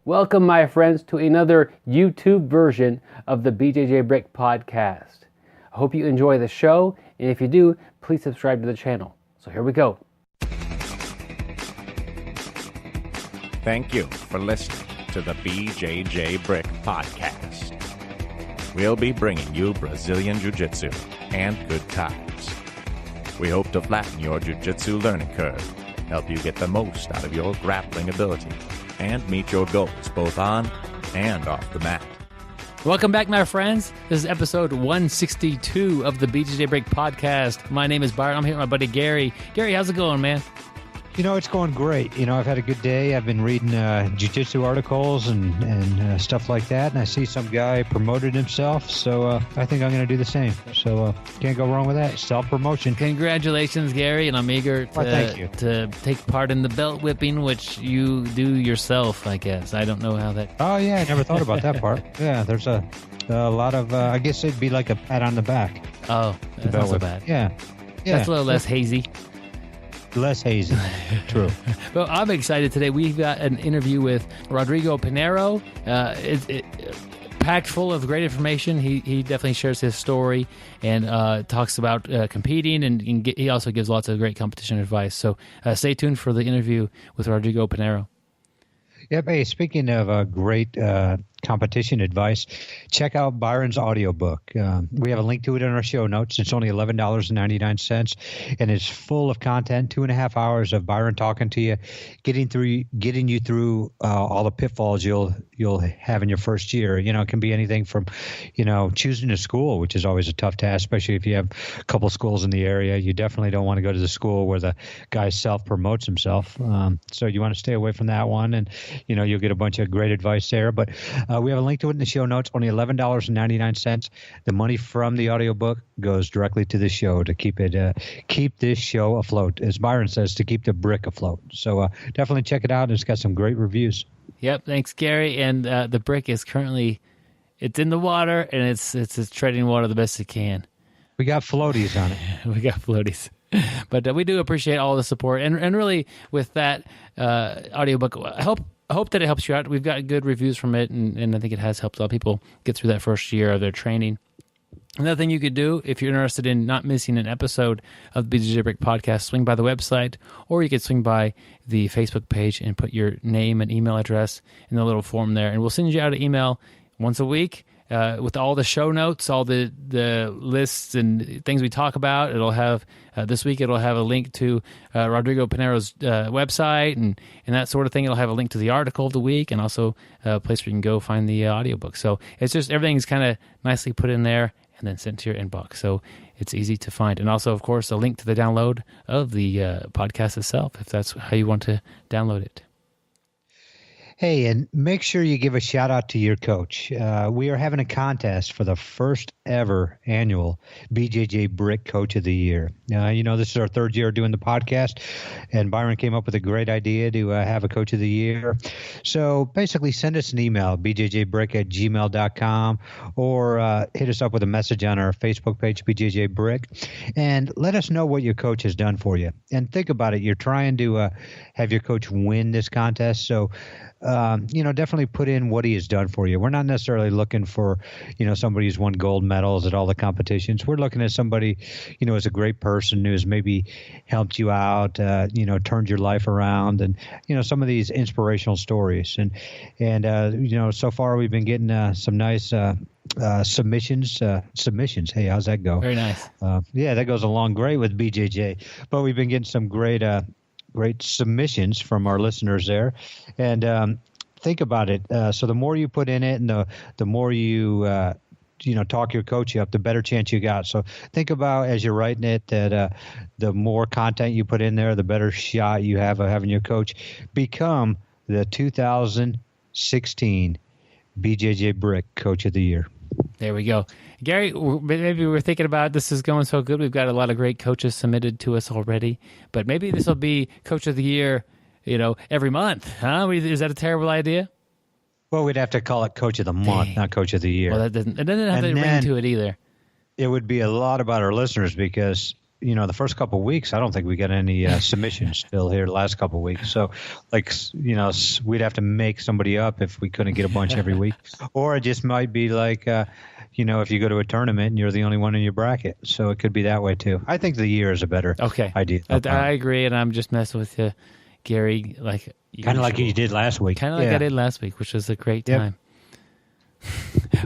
Welcome, my friends, to another YouTube version of the BJJ Brick podcast. I hope you enjoy the show, and if you do, please subscribe to the channel. So here we go. Thank you for listening to the BJJ Brick podcast. We'll be bringing you Brazilian Jiu-Jitsu and good times. We hope to flatten your Jiu-Jitsu learning curve, help you get the most out of your grappling ability, and meet your goals both on and off the mat. Welcome back, my friends. This is episode 162 of the BJJ Break podcast. My name is Byron. I'm here with my buddy Gary. Gary, how's it going, man? You know, it's going great. You know, I've had a good day. I've been reading jiu-jitsu articles and stuff like that, and I see some guy promoted himself, so I think I'm going to do the same. So can't go wrong with that. Self-promotion. Congratulations, Gary, and I'm eager thank you. to take part in the belt whipping, which you do yourself, I guess. I don't know how that... Oh, yeah, I never thought about that part. Yeah, there's a lot of, I guess it'd be like a pat on the back. Oh, that's not so bad. Yeah. That's a little less hazy. Less hazy. True. Well, I'm excited today. We've got an interview with Rodrigo Pinheiro. Packed full of great information. He definitely shares his story and talks about competing, and he also gives lots of great competition advice. So stay tuned for the interview with Rodrigo Pinheiro. Yep. Hey, speaking of great competition advice, check out Byron's audiobook. We have a link to it in our show notes. It's only $11.99, and it's full of content, 2.5 hours of Byron talking to you, getting you through all the pitfalls you'll have in your first year. You know, it can be anything from, choosing a school, which is always a tough task, especially if you have a couple schools in the area. You definitely don't want to go to the school where the guy self-promotes himself. So you want to stay away from that one, and, you'll get a bunch of great advice there. But we have a link to it in the show notes, only $11.99. The money from the audiobook goes directly to the show to keep this show afloat, as Byron says, to keep the brick afloat. So definitely check it out. It's got some great reviews. Yep, thanks, Gary. And the brick is currently, it's in the water, and it's treading water the best it can. We got floaties on it. We got floaties. But we do appreciate all the support. And really, with that audiobook, I hope that it helps you out. We've got good reviews from it, and I think it has helped a lot of people get through that first year of their training. Another thing you could do, if you're interested in not missing an episode of the BJJ Brick podcast, swing by the website, or you could swing by the Facebook page and put your name and email address in the little form there, and we'll send you out an email once a week with all the show notes, all the lists and things we talk about. It'll have this week. It'll have a link to Rodrigo Pinheiro's website and that sort of thing. It'll have a link to the article of the week, and also a place where you can go find the audiobook. So it's just everything's kind of nicely put in there and then sent to your inbox. So it's easy to find. And also, of course, a link to the download of the podcast itself, if that's how you want to download it. Hey, and make sure you give a shout out to your coach. We are having a contest for the first ever annual BJJ Brick Coach of the Year. This is our third year doing the podcast, and Byron came up with a great idea to have a Coach of the Year. So basically, send us an email, bjjbrick@gmail.com, or hit us up with a message on our Facebook page, BJJ Brick, and let us know what your coach has done for you. And think about it. You're trying to have your coach win this contest, so definitely put in what he has done for you. We're not necessarily looking for, somebody who's won gold medals at all the competitions. We're looking at somebody, as a great person who's maybe helped you out, turned your life around, and, some of these inspirational stories. And so far we've been getting some nice submissions. Hey, how's that go? Very nice. Yeah, that goes along great with BJJ. But we've been getting some great submissions from our listeners there. And think about it. So the more you put in it, and the more you talk your coach up, the better chance you got. So think about, as you're writing it, that the more content you put in there, the better shot you have of having your coach become the 2016 BJJ Brick Coach of the Year. There we go. Gary, maybe we're thinking about, this is going so good. We've got a lot of great coaches submitted to us already, but maybe this will be Coach of the Year, every month. Huh? Is that a terrible idea? Well, we'd have to call it Coach of the Month, not Coach of the Year. Well, it doesn't have the ring to it either. It would be a lot about our listeners because, the first couple of weeks, I don't think we got any submissions still here the last couple of weeks. So, we'd have to make somebody up if we couldn't get a bunch every week. Or it just might be like, if you go to a tournament and you're the only one in your bracket. So it could be that way too. I think the year is a better idea. I agree, and I'm just messing with you, Gary. Kind of like you did last week. Kind of like I did last week, which was a great time.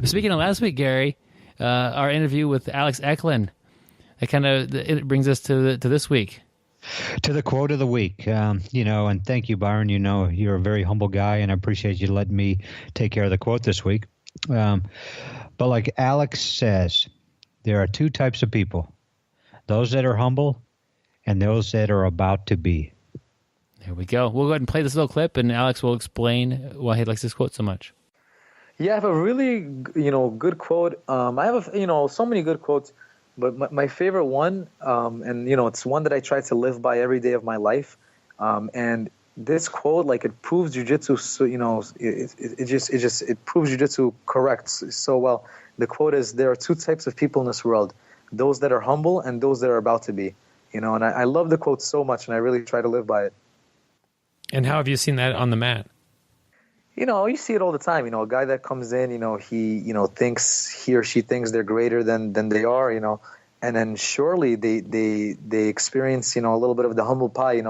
Speaking of last week, Gary, our interview with Alex Ecklin, it brings us to this week. To the quote of the week, and thank you, Byron. You're a very humble guy, and I appreciate you letting me take care of the quote this week. But like Alex says, there are two types of people: those that are humble and those that are about to be. There we go. We'll go ahead and play this little clip, and Alex will explain why he likes this quote so much. Yeah, I have a really, good quote. I have, so many good quotes, but my favorite one, it's one that I try to live by every day of my life. And this quote, it proves jiu-jitsu, so, it proves jiu-jitsu correct so well. The quote is, there are two types of people in this world, those that are humble and those that are about to be. And I love the quote so much, and I really try to live by it. And how have you seen that on the mat? You see it all the time. A guy that comes in, he or she thinks they're greater than they are, and then surely they experience, a little bit of the humble pie.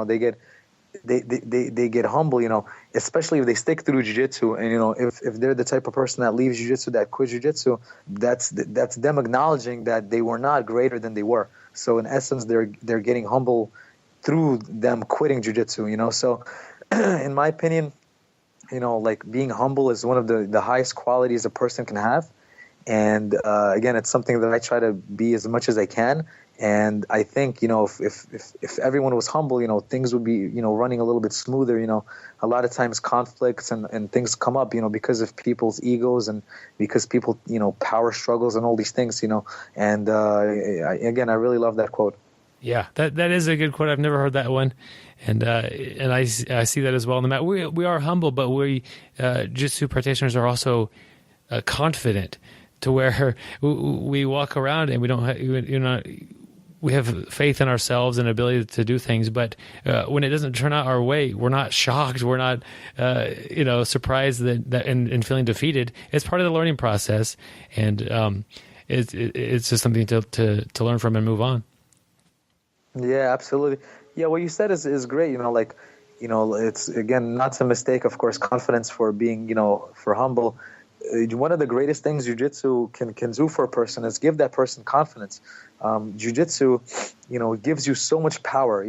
They get humble, especially if they stick through jiu-jitsu. And, if they're the type of person that leaves jiu-jitsu, that quits jiu-jitsu, that's them acknowledging that they were not greater than they were. So in essence, they're getting humble through them quitting jiu-jitsu, So in my opinion, being humble is one of the highest qualities a person can have. And again, it's something that I try to be as much as I can. And I think, if everyone was humble, things would be, running a little bit smoother. A lot of times conflicts and things come up, because of people's egos and because people, power struggles and all these things, And I really love that quote. Yeah, that is a good quote. I've never heard that one, and I see that as well on the mat. We are humble, but we jiu-jitsu practitioners are also confident, to where we walk around and we don't we have faith in ourselves and ability to do things. But when it doesn't turn out our way, we're not shocked. We're not surprised that and feeling defeated. It's part of the learning process, and it's just something to learn from and move on. Yeah, absolutely. Yeah, what you said is great. It's, again, not to mistake, of course, confidence for being, for humble. One of the greatest things jiu-jitsu can do for a person is give that person confidence. Jiu-jitsu, gives you so much power.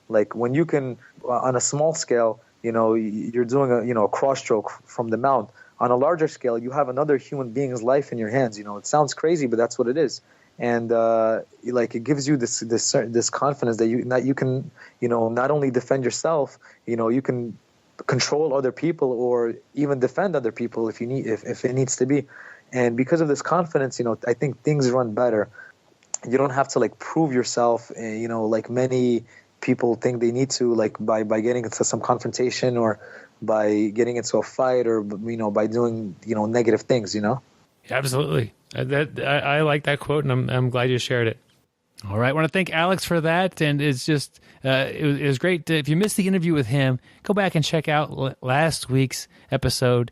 When you can, on a small scale, you're doing a cross stroke from the mount. On a larger scale, you have another human being's life in your hands. It sounds crazy, but that's what it is. And it gives you this confidence that you can not only defend yourself, you can control other people or even defend other people if it needs to be. And because of this confidence, I think things run better. You don't have to prove yourself, like many people think they need to, by getting into some confrontation or by getting into a fight or by doing negative things. Absolutely. I like that quote, and I'm glad you shared it. All right. I want to thank Alex for that. And it's just, it was great. If you missed the interview with him, go back and check out last week's episode,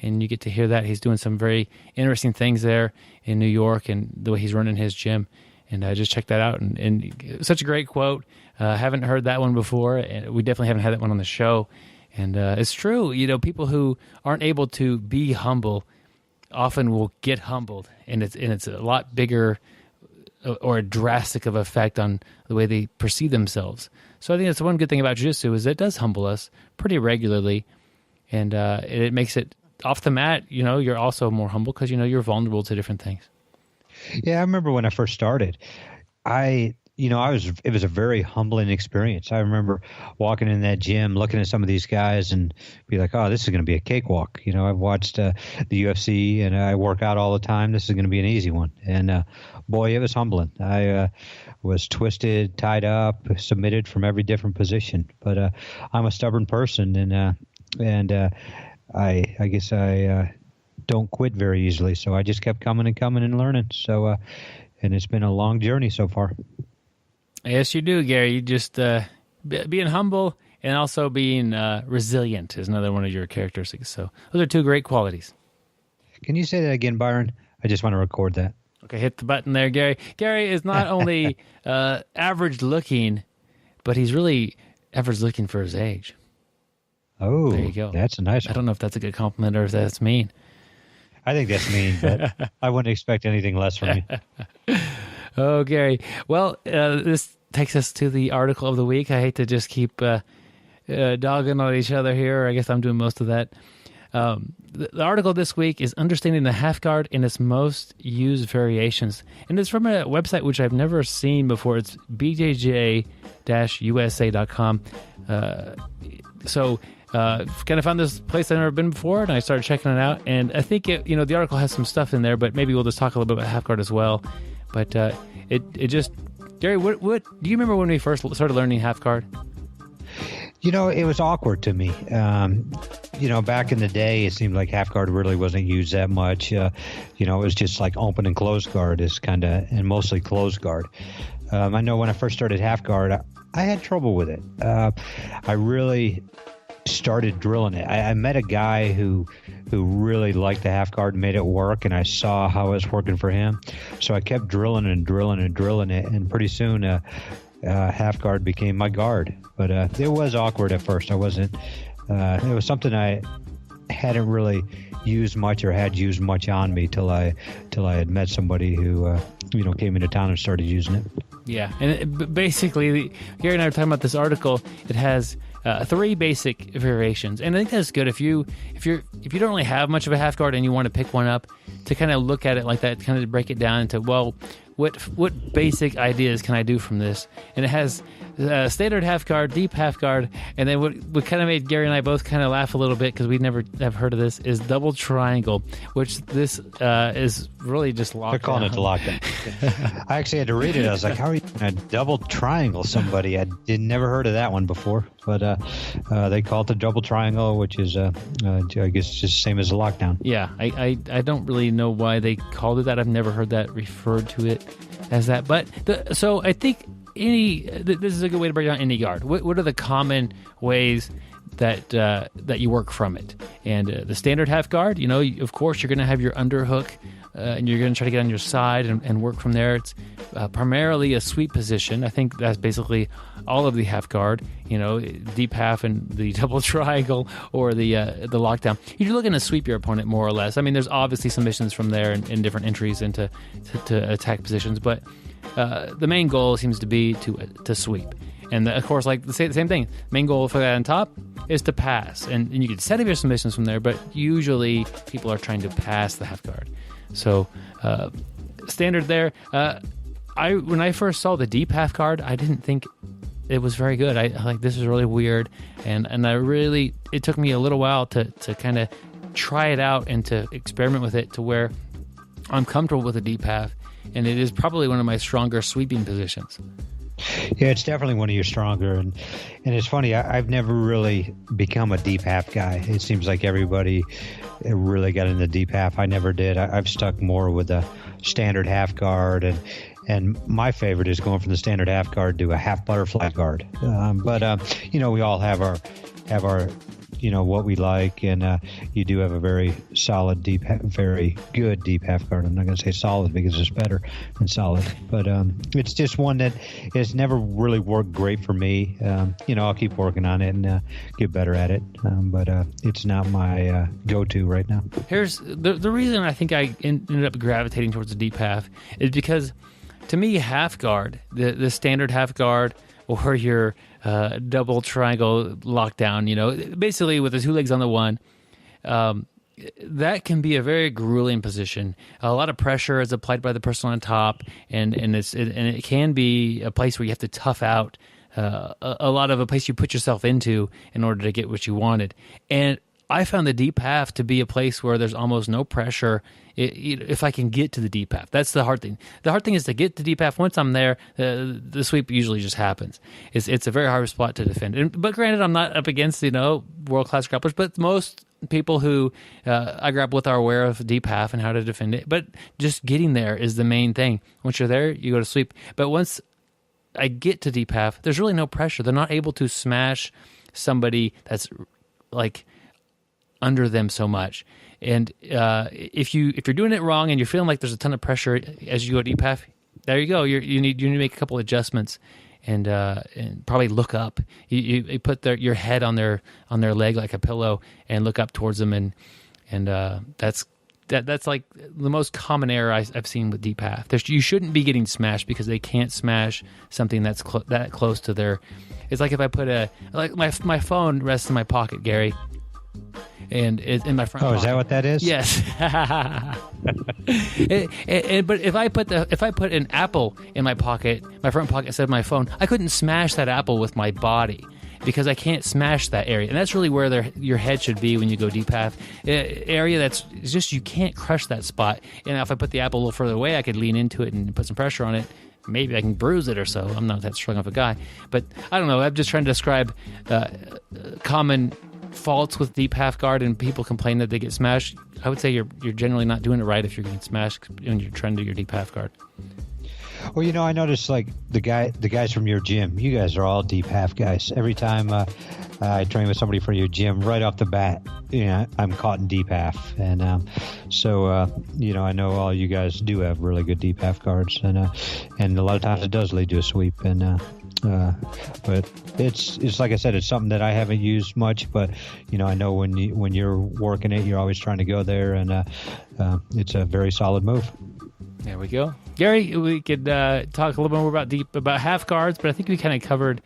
and you get to hear that. He's doing some very interesting things there in New York and the way he's running his gym. And just check that out. And such a great quote. Haven't heard that one before. And we definitely haven't had that one on the show. And it's true. People who aren't able to be humble often will get humbled, and it's a lot bigger or a drastic of effect on the way they perceive themselves. So I think that's one good thing about jiu-jitsu is it does humble us pretty regularly, and it makes it off the mat. You're also more humble because you're vulnerable to different things. Yeah, I remember when I first started, it was a very humbling experience. I remember walking in that gym, looking at some of these guys and be like, oh, this is going to be a cakewalk. I've watched the UFC and I work out all the time. This is going to be an easy one. And boy, it was humbling. I was twisted, tied up, submitted from every different position. But I'm a stubborn person, and I guess I don't quit very easily. So I just kept coming and learning. So and it's been a long journey so far. Yes, you do, Gary. You just being humble and also being resilient is another one of your characteristics. So those are two great qualities. Can you say that again, Byron? I just want to record that. Okay, hit the button there, Gary. Gary is not only average looking, but he's really average looking for his age. Oh, there you go. That's a nice one. I don't know if that's a good compliment or if that's mean. I think that's mean, but I wouldn't expect anything less from you. Oh, Gary. Well, this takes us to the article of the week. I hate to just keep dogging on each other here. I guess I'm doing most of that. The article this week is Understanding the Half Guard in its Most Used Variations. And it's from a website which I've never seen before. It's bjj-usa.com. So kind of found this place I've never been before, and I started checking it out. And I think the article has some stuff in there, but maybe we'll just talk a little bit about half guard as well. But it just, Gary, what do you remember when we first started learning half guard? It was awkward to me. Back in the day, it seemed like half guard really wasn't used that much. It was just like open and closed guard and mostly closed guard. I know when I first started half guard, I had trouble with it. I really started drilling it. I met a guy who really liked the half guard and made it work, and I saw how it was working for him. So I kept drilling and drilling and drilling it, and pretty soon half guard became my guard. But it was awkward at first. I wasn't. It was something I hadn't really used much or had used much on me till I had met somebody who came into town and started using it. Yeah, and basically, Gary and I were talking about this article. It has 3 basic variations, and I think that's good if you don't really have much of a half guard and you want to pick one up, to kind of look at it like that, kind of break it down into, well, what basic ideas can I do from this? And it has standard half guard, deep half guard, and then what kind of made Gary and I both kind of laugh a little bit because we'd never have heard of this is double triangle, which this is really just lockdown. They're calling it the lockdown. I actually had to read it. I was like, how are you going to double triangle somebody? I never heard of that one before, but they call it the double triangle, which is I guess just the same as the lockdown. Yeah, I don't really know why they called it that. I've never heard that referred to it as that, but so I think this is a good way to break down any guard. What are the common ways that you work from it? And the standard half guard, of course, you're going to have your underhook, and you're going to try to get on your side and work from there. It's primarily a sweep position. I think that's basically all of the half guard. Deep half and the double triangle or the lockdown. You're looking to sweep your opponent more or less. I mean, there's obviously submissions from there and different entries into to attack positions, but the main goal seems to be to sweep. And of course, like the same thing, main goal for that on top is to pass. And you can set up your submissions from there, but usually people are trying to pass the half guard. So standard there. When I first saw the deep half guard, I didn't think it was very good. I like, this is really weird, and it took me a little while to kind of try it out and to experiment with it to where I'm comfortable with a deep half, and it is probably one of my stronger sweeping positions. Yeah, it's definitely one of your stronger, and it's funny. I've never really become a deep half guy. It seems like everybody really got in the deep half. I never did. I've stuck more with a standard half guard, and my favorite is going from the standard half guard to a half butterfly guard. But we all have our what we like, and you do have a very solid very good deep half guard. I'm not going to say solid because it's better than solid, but it's just one that has never really worked great for me. I'll keep working on it and get better at it, but it's not my go-to right now. Here's the reason I think I ended up gravitating towards the deep half is because, to me, half guard, the standard half guard, or your double triangle lockdown, basically with the 2 legs on the one, that can be a very grueling position. A lot of pressure is applied by the person on top, and it can be a place where you have to tough out a lot of a place you put yourself into in order to get what you wanted. And I found the deep half to be a place where there's almost no pressure if I can get to the deep half. That's the hard thing. The hard thing is to get to deep half. Once I'm there, the sweep usually just happens. It's a very hard spot to defend. But granted, I'm not up against world-class grapplers, but most people who I grapple with are aware of deep half and how to defend it. But just getting there is the main thing. Once you're there, you go to sweep. But once I get to deep half, there's really no pressure. They're not able to smash somebody that's like under them so much. And if you're doing it wrong and you're feeling like there's a ton of pressure as you go deep half, there you go. You need to make a couple adjustments and probably look up. You put your head on their leg like a pillow and look up towards them, and that's like the most common error I've seen with deep half. You shouldn't be getting smashed because they can't smash something that's that close to their. It's like if I put my phone rests in my pocket, Gary. And it's in my front pocket. Is that what that is? Yes. But if I put an apple in my pocket, my front pocket instead of my phone, I couldn't smash that apple with my body because I can't smash that area. And that's really where your head should be when you go deep half. Area that's just, you can't crush that spot. And if I put the apple a little further away, I could lean into it and put some pressure on it. Maybe I can bruise it or so. I'm not that strong of a guy. But I don't know. I'm just trying to describe common faults with deep half guard, and people complain that they get smashed. I would say you're generally not doing it right if you're getting smashed when you're trying to do your deep half guard. Well, I noticed like the guys from your gym, you guys are all deep half guys. Every time I train with somebody from your gym, right off the bat, I'm caught in deep half. And so I know all you guys do have really good deep half guards, and a lot of times it does lead to a sweep. And but it's like I said, it's something that I haven't used much, but I know when you're working it, you're always trying to go there, and it's a very solid move. There we go, Gary. We could talk a little bit more about half guards, but I think we kind of covered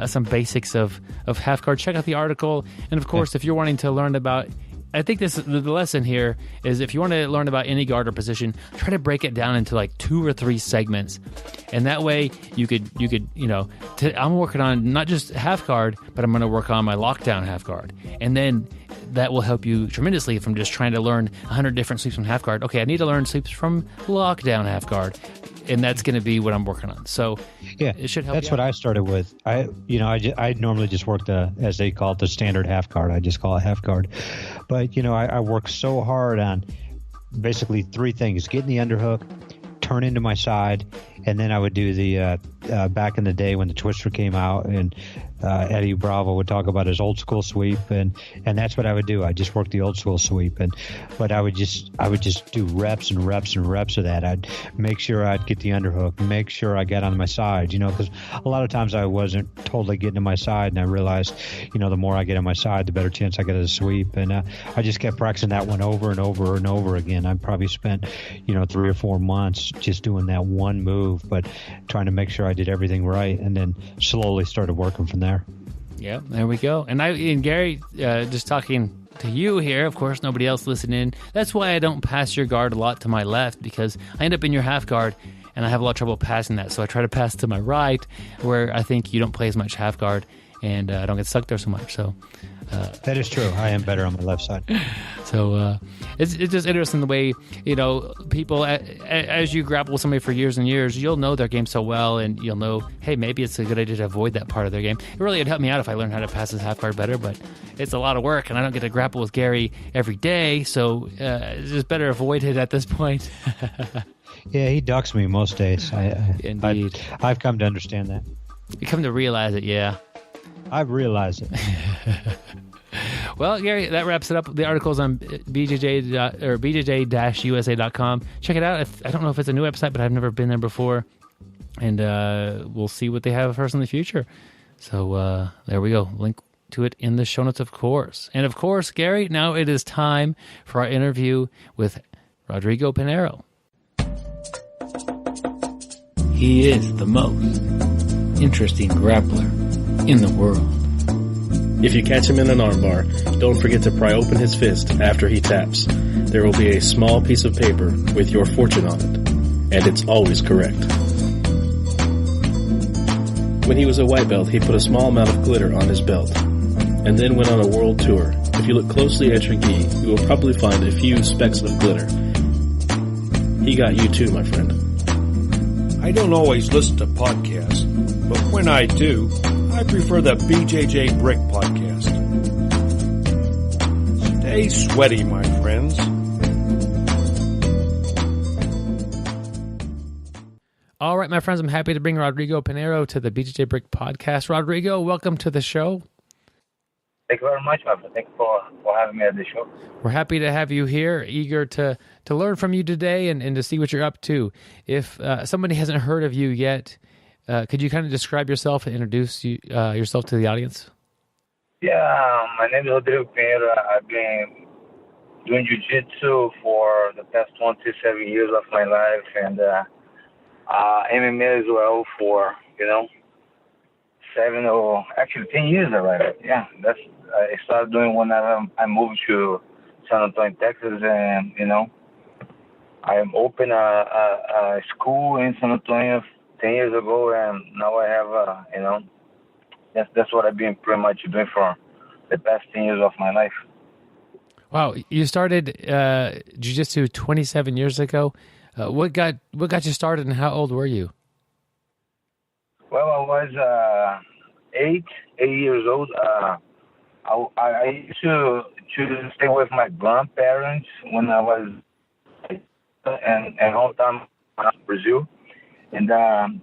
some basics of half guard. Check out the article, and of course, if you're wanting to learn about. I think the lesson here is if you want to learn about any guard or position, try to break it down into like 2 or 3 segments, and that way you could I'm working on not just half guard, but I'm going to work on my lockdown half guard, and then that will help you tremendously from just trying to learn 100 different sweeps from half guard. Okay, I need to learn sweeps from lockdown half guard, and that's going to be what I'm working on. So yeah, it should help. That's what I started with. I normally just work as they call it, the standard half guard. I just call it half guard. But I work so hard on basically 3 things: getting the underhook, turn into my side, and then I would do the back in the day when the twister came out, and Eddie Bravo would talk about his old school sweep, and that's what I would do. I just worked the old school sweep, but I would just do reps and reps and reps of that. I'd make sure I'd get the underhook, make sure I got on my side, because a lot of times I wasn't totally getting to my side, and I realized, the more I get on my side, the better chance I get at a sweep, and I just kept practicing that one over and over and over again. I probably spent 3 or 4 months just doing that one move, but trying to make sure I did everything right, and then slowly started working from there. Yeah, there we go. And Gary, just talking to you here, of course, nobody else listening. That's why I don't pass your guard a lot to my left, because I end up in your half guard, and I have a lot of trouble passing that. So I try to pass to my right, where I think you don't play as much half guard, and I don't get stuck there so much. So that is true. I am better on the left side. So it's just interesting the way, people, as you grapple with somebody for years and years, you'll know their game so well, and you'll know, hey, maybe it's a good idea to avoid that part of their game. It really would help me out if I learned how to pass this half guard better, but it's a lot of work, and I don't get to grapple with Gary every day, so it's just better avoided at this point. Yeah, he ducks me most days. Indeed. I've come to understand that. You come to realize it, yeah. I've realized it. Well, Gary, that wraps it up. The article's on bjj-usa.com. Check it out. I don't know if it's a new website, but I've never been there before. And we'll see what they have for us in the future. So there we go. Link to it in the show notes, of course. And of course, Gary, now it is time for our interview with Rodrigo Pinheiro. He is the most interesting grappler in the world. If you catch him in an armbar, don't forget to pry open his fist after he taps. There will be a small piece of paper with your fortune on it, and it's always correct. When he was a white belt, he put a small amount of glitter on his belt, and then went on a world tour. If you look closely at your gi, you will probably find a few specks of glitter. He got you too, my friend. I don't always listen to podcasts, but when I do, I prefer the BJJ Brick podcast. Stay sweaty, my friends. All right, my friends, I'm happy to bring Rodrigo Pinheiro to the BJJ Brick podcast. Rodrigo, welcome to the show. Thank you very much, my friend. Thank you for having me at the show. We're happy to have you here, eager to learn from you today and to see what you're up to. If somebody hasn't heard of you yet, could you kind of describe yourself and introduce yourself to the audience? Yeah, my name is Rodrigo Pinheiro. I've been doing Jiu-Jitsu for the past 27 years of my life, and MMA as well for, 10 years already. Yeah, I started doing whenever I moved to San Antonio, Texas, and, I opened a school in San Antonio 10 years ago, and now I have, that's what I've been pretty much doing for the past 10 years of my life. Wow, you started Jiu-Jitsu 27 years ago. What got you started, and how old were you? Well, I was 8 years old. I used to stay with my grandparents when I was and hometown Brazil, and I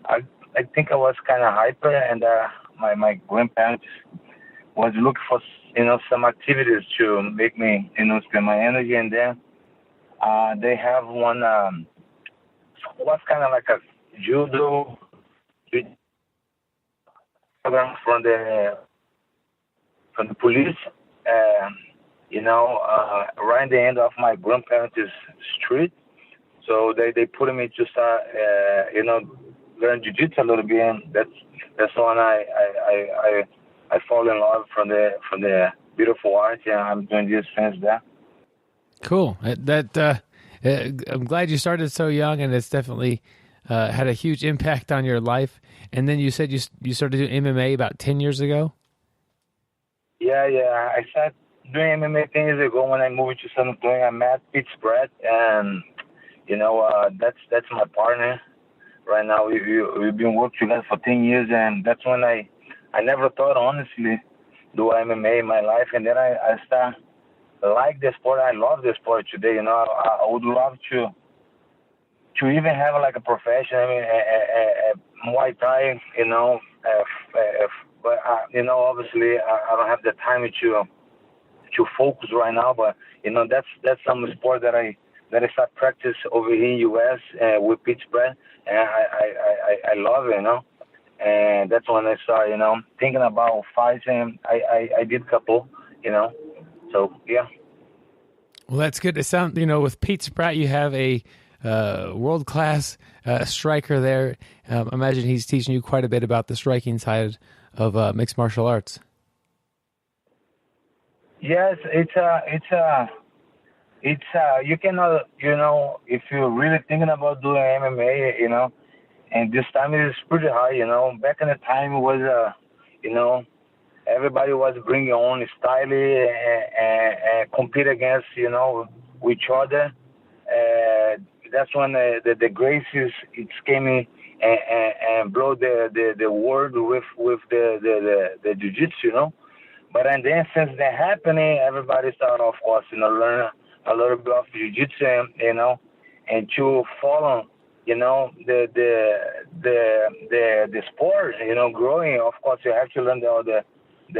think I was kind of hyper, and my grandparents was looking for some activities to make me spend my energy, and then they have one was kind of like a judo program from the police, right at the end of my grandparents' street. So they put me to start, learn jiu-jitsu a little bit, and that's when I fall in love from the beautiful art, and I'm doing this since then. Cool. I'm glad you started so young, and it's definitely had a huge impact on your life. And then you said you started doing MMA about 10 years ago? Yeah. I started doing MMA 10 years ago when I moved to San Antonio. I met Pete Spratt, and, that's my partner. Right now, we've been working together for 10 years, and that's when I never thought, honestly, do MMA in my life. And then I started like the sport. I love the sport today. I would love to even have like a profession. I mean, Muay Thai. But obviously, I don't have the time to focus right now. But that's some sport that I start practice over here in U.S. With Pete Spratt, and I love it. And that's when I started, thinking about fights, and I did a couple, So yeah. Well, that's good. It sounds, with Pete Spratt, you have a world-class striker there. I imagine he's teaching you quite a bit about the striking side of mixed martial arts. Yes, it's you cannot, if you're really thinking about doing MMA, and this time it is pretty hard, Back in the time it was, everybody was bringing own style and compete against, each other. That's when the Gracies came in and blow the world with the jiu-jitsu, But and then since that happening, everybody started, of course, learn a little bit of jiu-jitsu, and to follow, the sport, growing. Of course, you have to learn the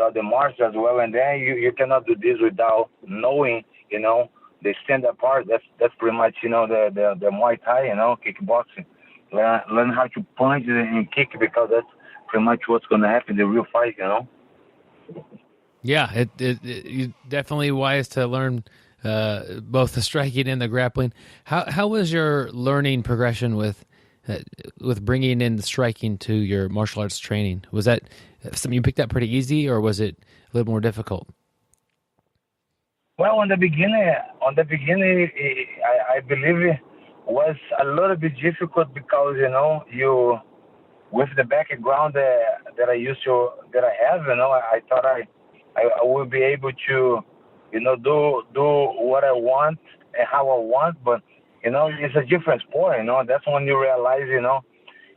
other martial as well, and then you cannot do this without knowing, the stand-up part. That's pretty much, the Muay Thai, kickboxing. Learn how to punch and kick, because that's pretty much what's going to happen in the real fight, Yeah, it definitely wise to learn both the striking and the grappling. How was your learning progression with bringing in the striking to your martial arts training? Was that something you picked up pretty easy, or was it a little more difficult? Well, on the beginning, I believe it was a little bit difficult because you with the background that I have, I thought I would be able to, do what I want and how I want, but it's a different sport. That's when you realize,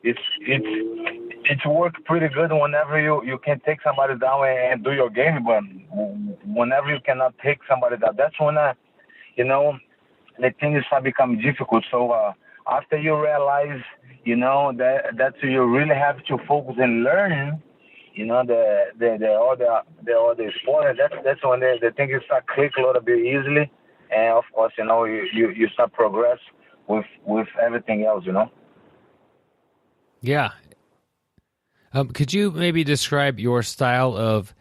it's worked pretty good whenever you can take somebody down and do your game, but whenever you cannot take somebody down, that's when the things start becoming difficult. So after you realize, that you really have to focus and learn, the other sport. That's when the things start click a little bit easily, and of course, you start progress with everything else. Yeah. Could you maybe describe your style of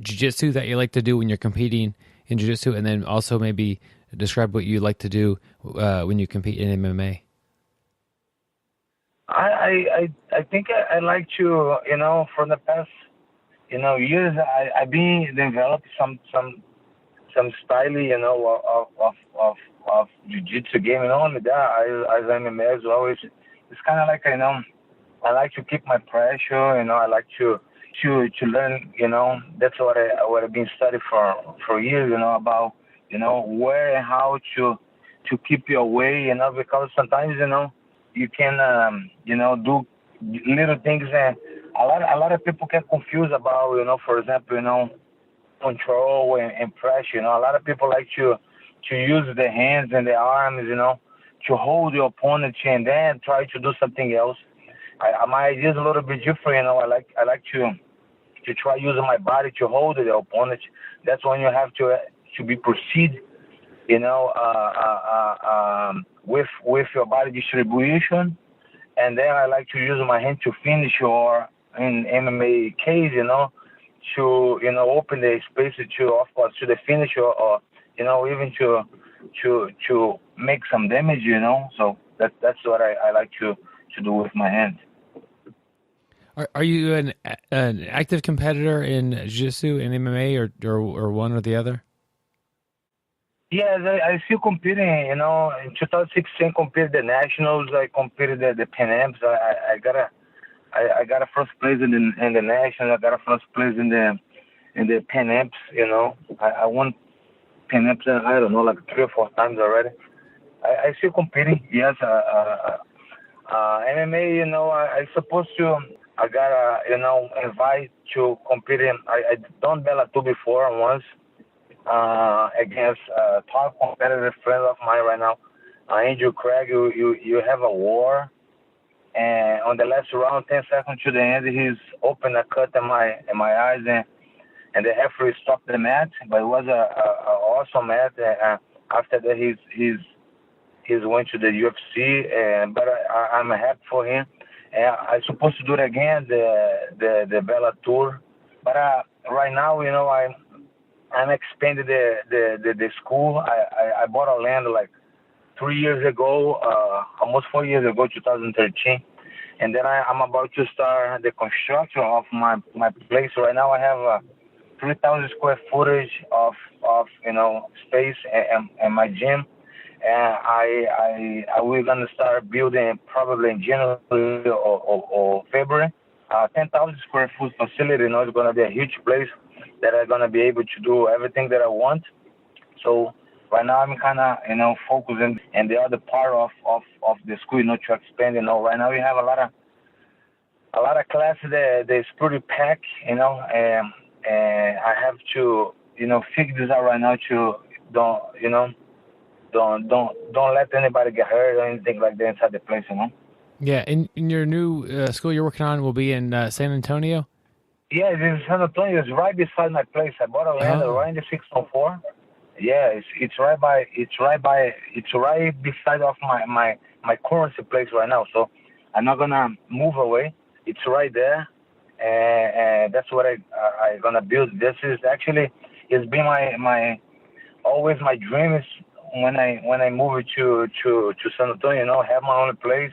jiu-jitsu that you like to do when you're competing in jiu-jitsu, and then also maybe describe what you like to do when you compete in MMA? I think I like to, for the past, years, I've been developed some style, of jiu-jitsu game, and only that, as MMA as well. It's kind of like, I like to keep my pressure, I like to learn, that's what I've been studying for years, about, where and how to keep your way, because sometimes, you can, do little things, and a lot of people get confused about, for example, control and pressure. A lot of people like to use the hands and the arms, to hold the opponent and then try to do something else. My idea is a little bit different. I like to try using my body to hold the opponent. That's when you have to be proceed, with your body distribution, and then I like to use my hand to finish, or in MMA case, to open the space to, of course, to the finish, or even to make some damage, So that's what I like to do with my hand. Are you an active competitor in jiu-jitsu and MMA, or one or the other? Yes, I still competing. In 2016, competed the nationals. I competed the Pan Ams. I got a first place in the national. I got a first place in the Pan Ams. I won Pan Ams. I don't know, like 3 or 4 times already. I still competing. Yes. MMA. I supposed to. I got a invite to compete in. I done Bellator before once. Against top competitive friend of mine right now, Andrew Craig. You have a war, and on the last round, 10 seconds to the end, he's opened a cut in my eyes, and the referee stopped the match. But it was a awesome match. After that, he's went to the UFC, but I'm happy for him. And I supposed to do it again, the Bellator, but right now, I'm expanding the school. I bought a land like 3 years ago, almost 4 years ago, 2013, and then I'm about to start the construction of my place. Right now, I have 3,000 square footage of space and my gym, and we're gonna start building probably in January or February. 10,000 square foot facility. It's gonna be a huge place that I'm gonna be able to do everything that I want. So right now I'm kind of focusing and the other part of the school, to expand. Right now we have a lot of classes that is pretty packed, and I have to figure this out right now to don't let anybody get hurt or anything like that inside the place. Yeah, in your new school you're working on will be in San Antonio. Yeah, this is San Antonio. It's right beside my place. I bought a land right in the 604. Yeah, it's right beside of my currency place right now. So I'm not gonna move away. It's right there, and that's what I gonna build. This is actually, it's been always my dream is when I move to San Antonio, have my own place,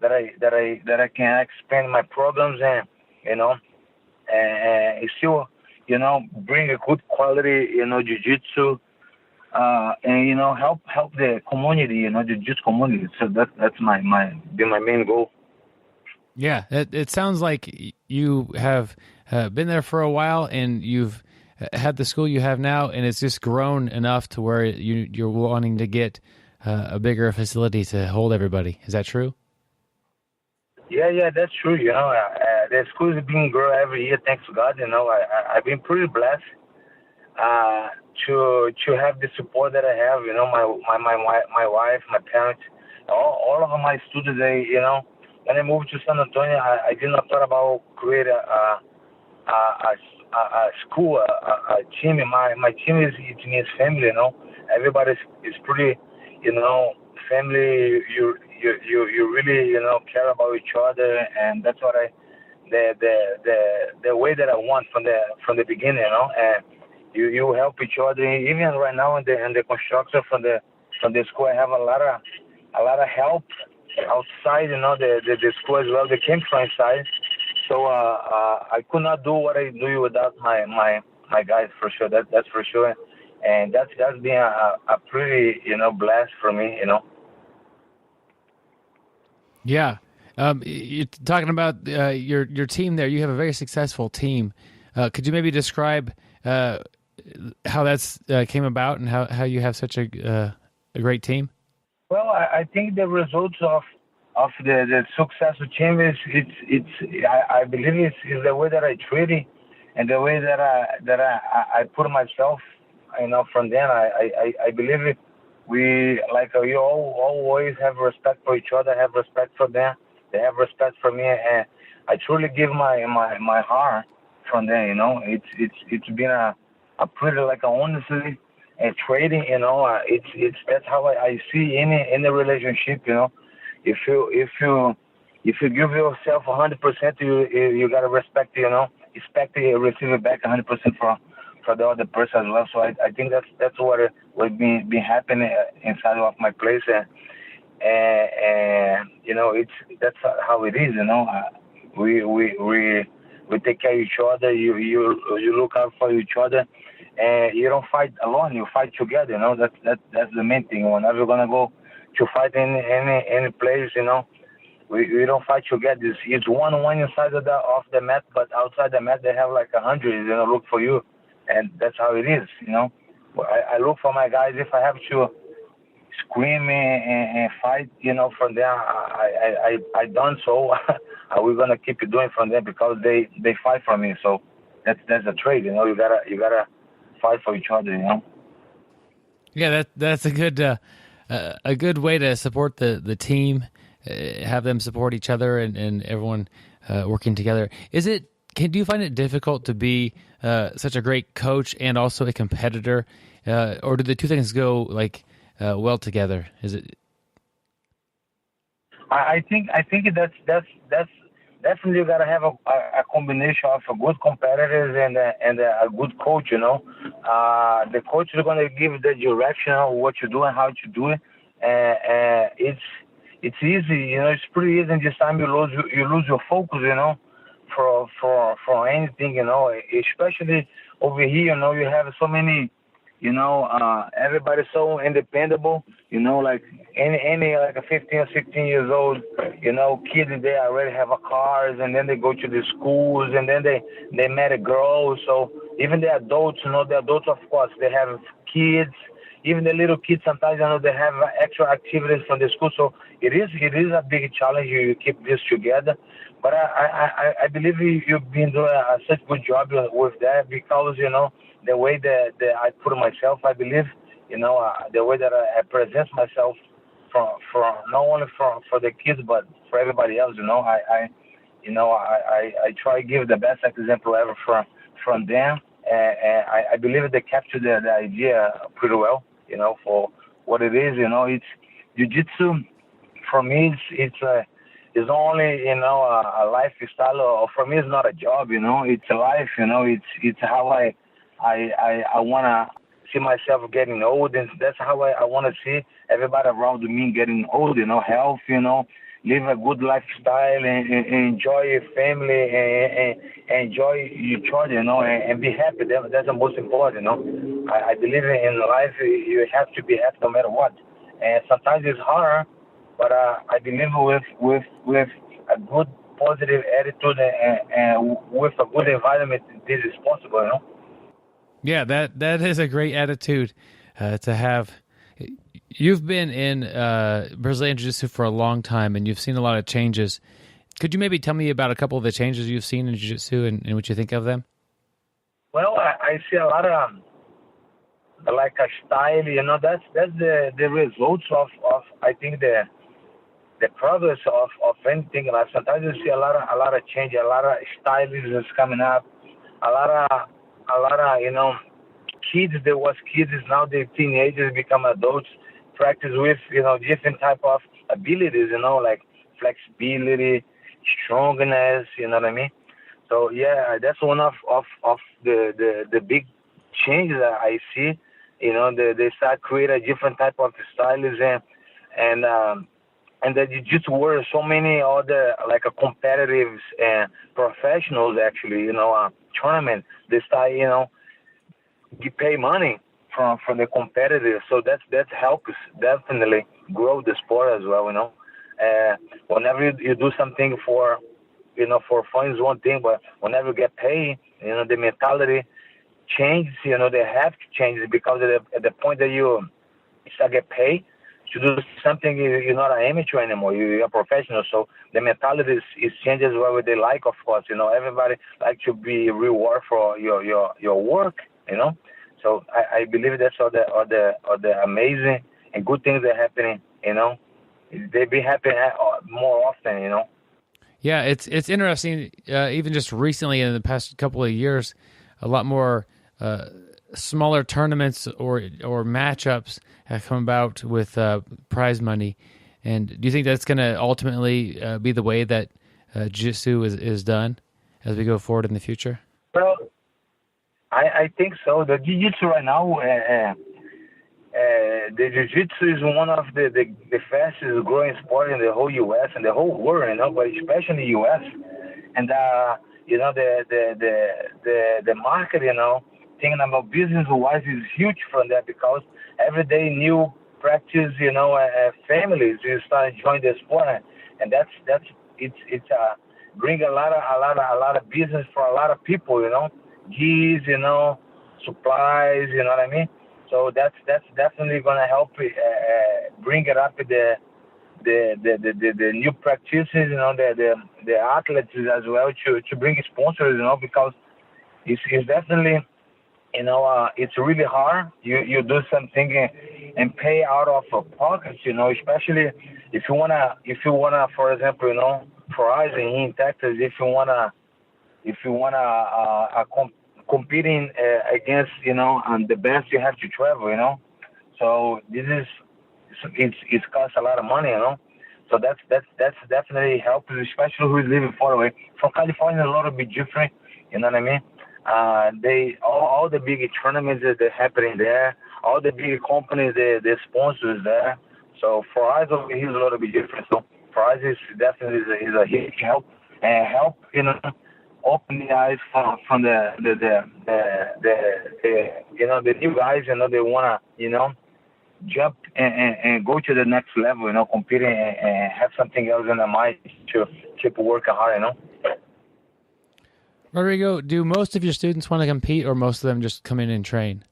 that I can expand my programs and still, bring a good quality, jiu-jitsu, and help the community, the jiu-jitsu community. So that's my main goal. Yeah, it sounds like you have been there for a while, and you've had the school you have now, and it's just grown enough to where you're wanting to get a bigger facility to hold everybody. Is that true? Yeah, that's true. The school is being grown every year, thanks to God. I've been pretty blessed to have the support that I have. My wife, my parents, all of my students, when I moved to San Antonio, I did not thought about create a school, a team. My team is family. Everybody is pretty, family. You really care about each other, and that's what the way that I want from the beginning. And you help each other. Even right now in the construction from the school, I have a lot of help outside. The school as well. They came from inside. So I could not do what I do without my guys, for sure. That's for sure, and that's been a pretty blast for me. Yeah, you're talking about your team there. You have a very successful team. Could you maybe describe how that's came about and how you have such a great team? Well, I think the results of the successful team I believe is the way that I treat it and the way that I put myself, from then I believe it. We always have respect for each other, have respect for them, they have respect for me, and I truly give my heart from there. It's been a pretty honestly trading. It's that's how I see any relationship. If you give yourself 100%, you gotta respect, expect to receive it back 100% for the other person as well. So I think that's what been happening inside of my place, and that's how it is. We take care of each other. You look out for each other, and you don't fight alone. You fight together. That's the main thing. Whenever you're gonna go to fight in any place, we don't fight together. It's one inside of the mat, but outside the mat they have 100. Look for you, and that's how it is. I look for my guys. If I have to scream and fight, from there, I done so. We're gonna keep it doing from there because they fight for me. So that's a trade. You gotta fight for each other. Yeah, that's a good way to support the team, have them support each other and everyone working together. Do you find it difficult to be such a great coach and also a competitor, or do the two things go well together? Is it? I think that's definitely you gotta have a combination of a good competitors and a good coach. The coach is gonna give the direction of what you do and how to do it. It's easy. It's pretty easy. And this time you lose your focus. For anything. Especially over here. You have so many. Everybody's so independable. Any a 15 or 16 years old, kids, they already have a cars, and then they go to the schools, and then they met a girl. So even the adults, of course, they have kids. Even the little kids, sometimes they have extra activities from the school. So it is a big challenge. You keep this together. But I believe you've been doing such a good job with that because the way that I put myself, I believe, the way that I present myself for not only for the kids but for everybody else. I try to give the best example ever from them, and I believe they capture the idea pretty well. For what it is. It's Jiu-Jitsu. For me, it's not only a lifestyle, or for me it's not a job. It's a life. It's how I wanna see myself getting old, and that's how I wanna see everybody around me getting old. Health. Live a good lifestyle and enjoy your family and enjoy each other. And be happy. That's the most important. I believe in life you have to be happy no matter what. And sometimes it's hard, but I believe with a good positive attitude and with a good environment, this is possible. Yeah, that is a great attitude to have. You've been in Brazilian Jiu-Jitsu for a long time, and you've seen a lot of changes. Could you maybe tell me about a couple of the changes you've seen in Jiu-Jitsu and what you think of them? Well, I see a lot of a style. That's the results of I think the the progress of anything. Like sometimes you see a lot of change, a lot of stylism is coming up, a lot of kids that was kids now they teenagers become adults, practice with different type of abilities, like flexibility, strongness, you know what I mean? So yeah, that's one of the big changes that I see. They start creating a different type of stylism, and the jiu-jitsu world, so many other like competitors and professionals actually, tournament. They start, you pay money from the competitors, so that helps definitely grow the sport as well. Whenever you do something for fun is one thing, but whenever you get paid, the mentality changes. They have to change it because at the point that you start get paid to do something, you're not an amateur anymore. You're a professional. So the mentality is changed as well. What they like, of course. Everybody like to be rewarded for your work. So I believe that's all the amazing and good things that are happening. They be happening more often. Yeah, it's interesting. Even just recently, in the past couple of years, a lot more smaller tournaments or matchups have come about with prize money. And do you think that's going to ultimately be the way that jiu-jitsu is done as we go forward in the future? Well, I think so. The jiu-jitsu right now, the jiu-jitsu is one of the fastest growing sport in the whole U.S. and the whole world, but especially U.S. And the market, thinking about business-wise is huge from that because every day new practice, families you start enjoying the sport, and it's bring a lot of business for a lot of people, geese, supplies, you know what I mean? So that's definitely gonna help bring it up the new practices, the athletes as well to bring sponsors, because it's definitely, it's really hard. You do something and pay out of pockets, especially if you wanna, for example, for us in Texas, if you wanna competing against, the best, you have to travel, So it costs a lot of money, So that's definitely helps, especially who's living far away. From California, a little bit different, you know what I mean? All the big tournaments that are happening there, all the big companies, the sponsors there. So for us over here, is a little bit different. So for us, it's definitely is a huge help, and help, open the eyes from the new guys, they wanna, jump and go to the next level, competing and have something else in their mind to keep working hard, Rodrigo, do most of your students want to compete, or most of them just come in and train?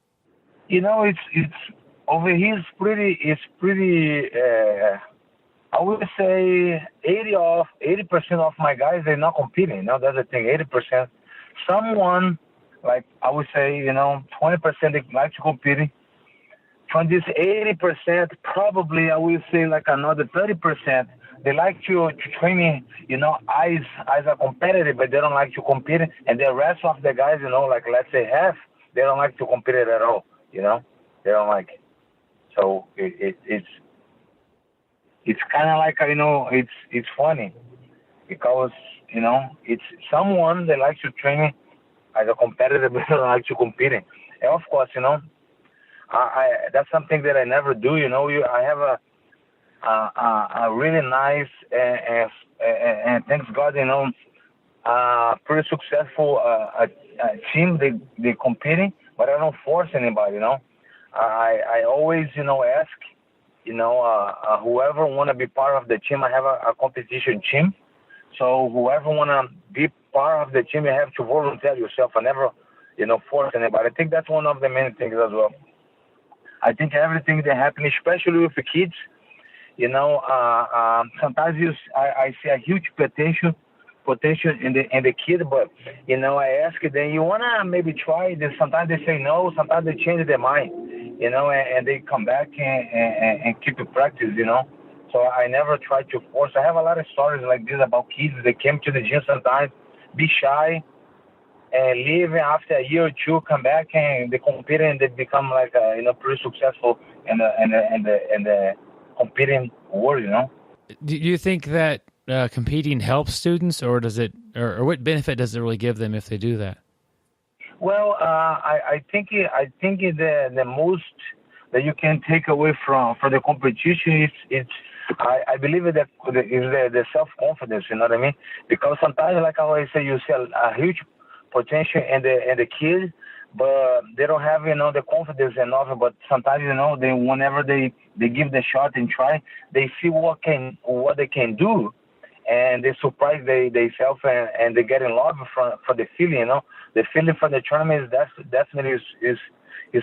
It's over here. It's pretty. I would say 80% of my guys, they're not competing. That's the thing. 80%. Someone, like I would say, 20% they like to compete. From this 80%, probably I would say like another 30%. They like to train, as a competitor, but they don't like to compete. And the rest of the guys, like let's say half, they don't like to compete at all. They don't like it. So it's kind of like, it's funny because, it's someone that likes to train as a competitor, but they don't like to compete. And of course, I that's something that I never do. I have a really nice and thanks God, pretty successful team. They competing, but I don't force anybody. I always ask whoever want to be part of the team. I have a competition team, so whoever want to be part of the team, you have to volunteer yourself. I never force anybody. I think that's one of the main things as well. I think everything that happens, especially with the kids, sometimes I see a huge potential in the kid, but I ask them, you wanna maybe try this? Sometimes they say no, sometimes they change their mind, and they come back and keep the practice, So I never tried to force. I have a lot of stories like this about kids. They came to the gym sometimes, be shy, and leave after a year or two, come back and they compete and they become like pretty successful in the competing world. Do you think that competing helps students, or does it, or what benefit does it really give them if they do that? Well, I think the most that you can take away from the competition is I believe that is the self-confidence. You know what I mean? Because sometimes, like I always say, you see a huge potential in the kid, but they don't have the confidence enough. But sometimes they whenever they give the shot and try, they see what they can do, and they surprise themselves and they get in love for the feeling. The feeling for the tournament is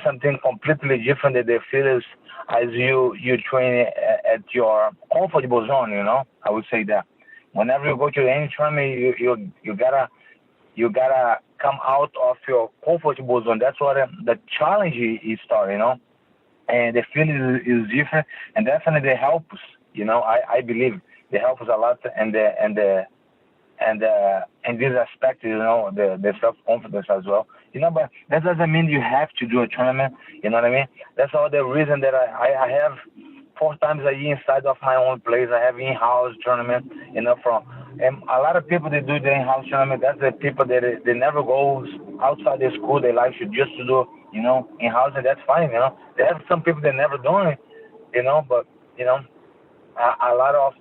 something completely different than the feelings as you train at your comfortable zone. I would say that whenever you go to any tournament, you gotta come out of your comfortable zone. That's what the challenge is starting, and the feeling is different, and definitely helps. I believe they help us a lot, and this aspect, the self-confidence as well. But that doesn't mean you have to do a tournament. You know what I mean? That's all the reason that I have 4 times a year inside of my own place. I have in-house tournament, and a lot of people that do the in-house tournament, that's the people that they never go outside the school. They like to just to do, in-house, and that's fine, They have some people that never done it, but, a lot of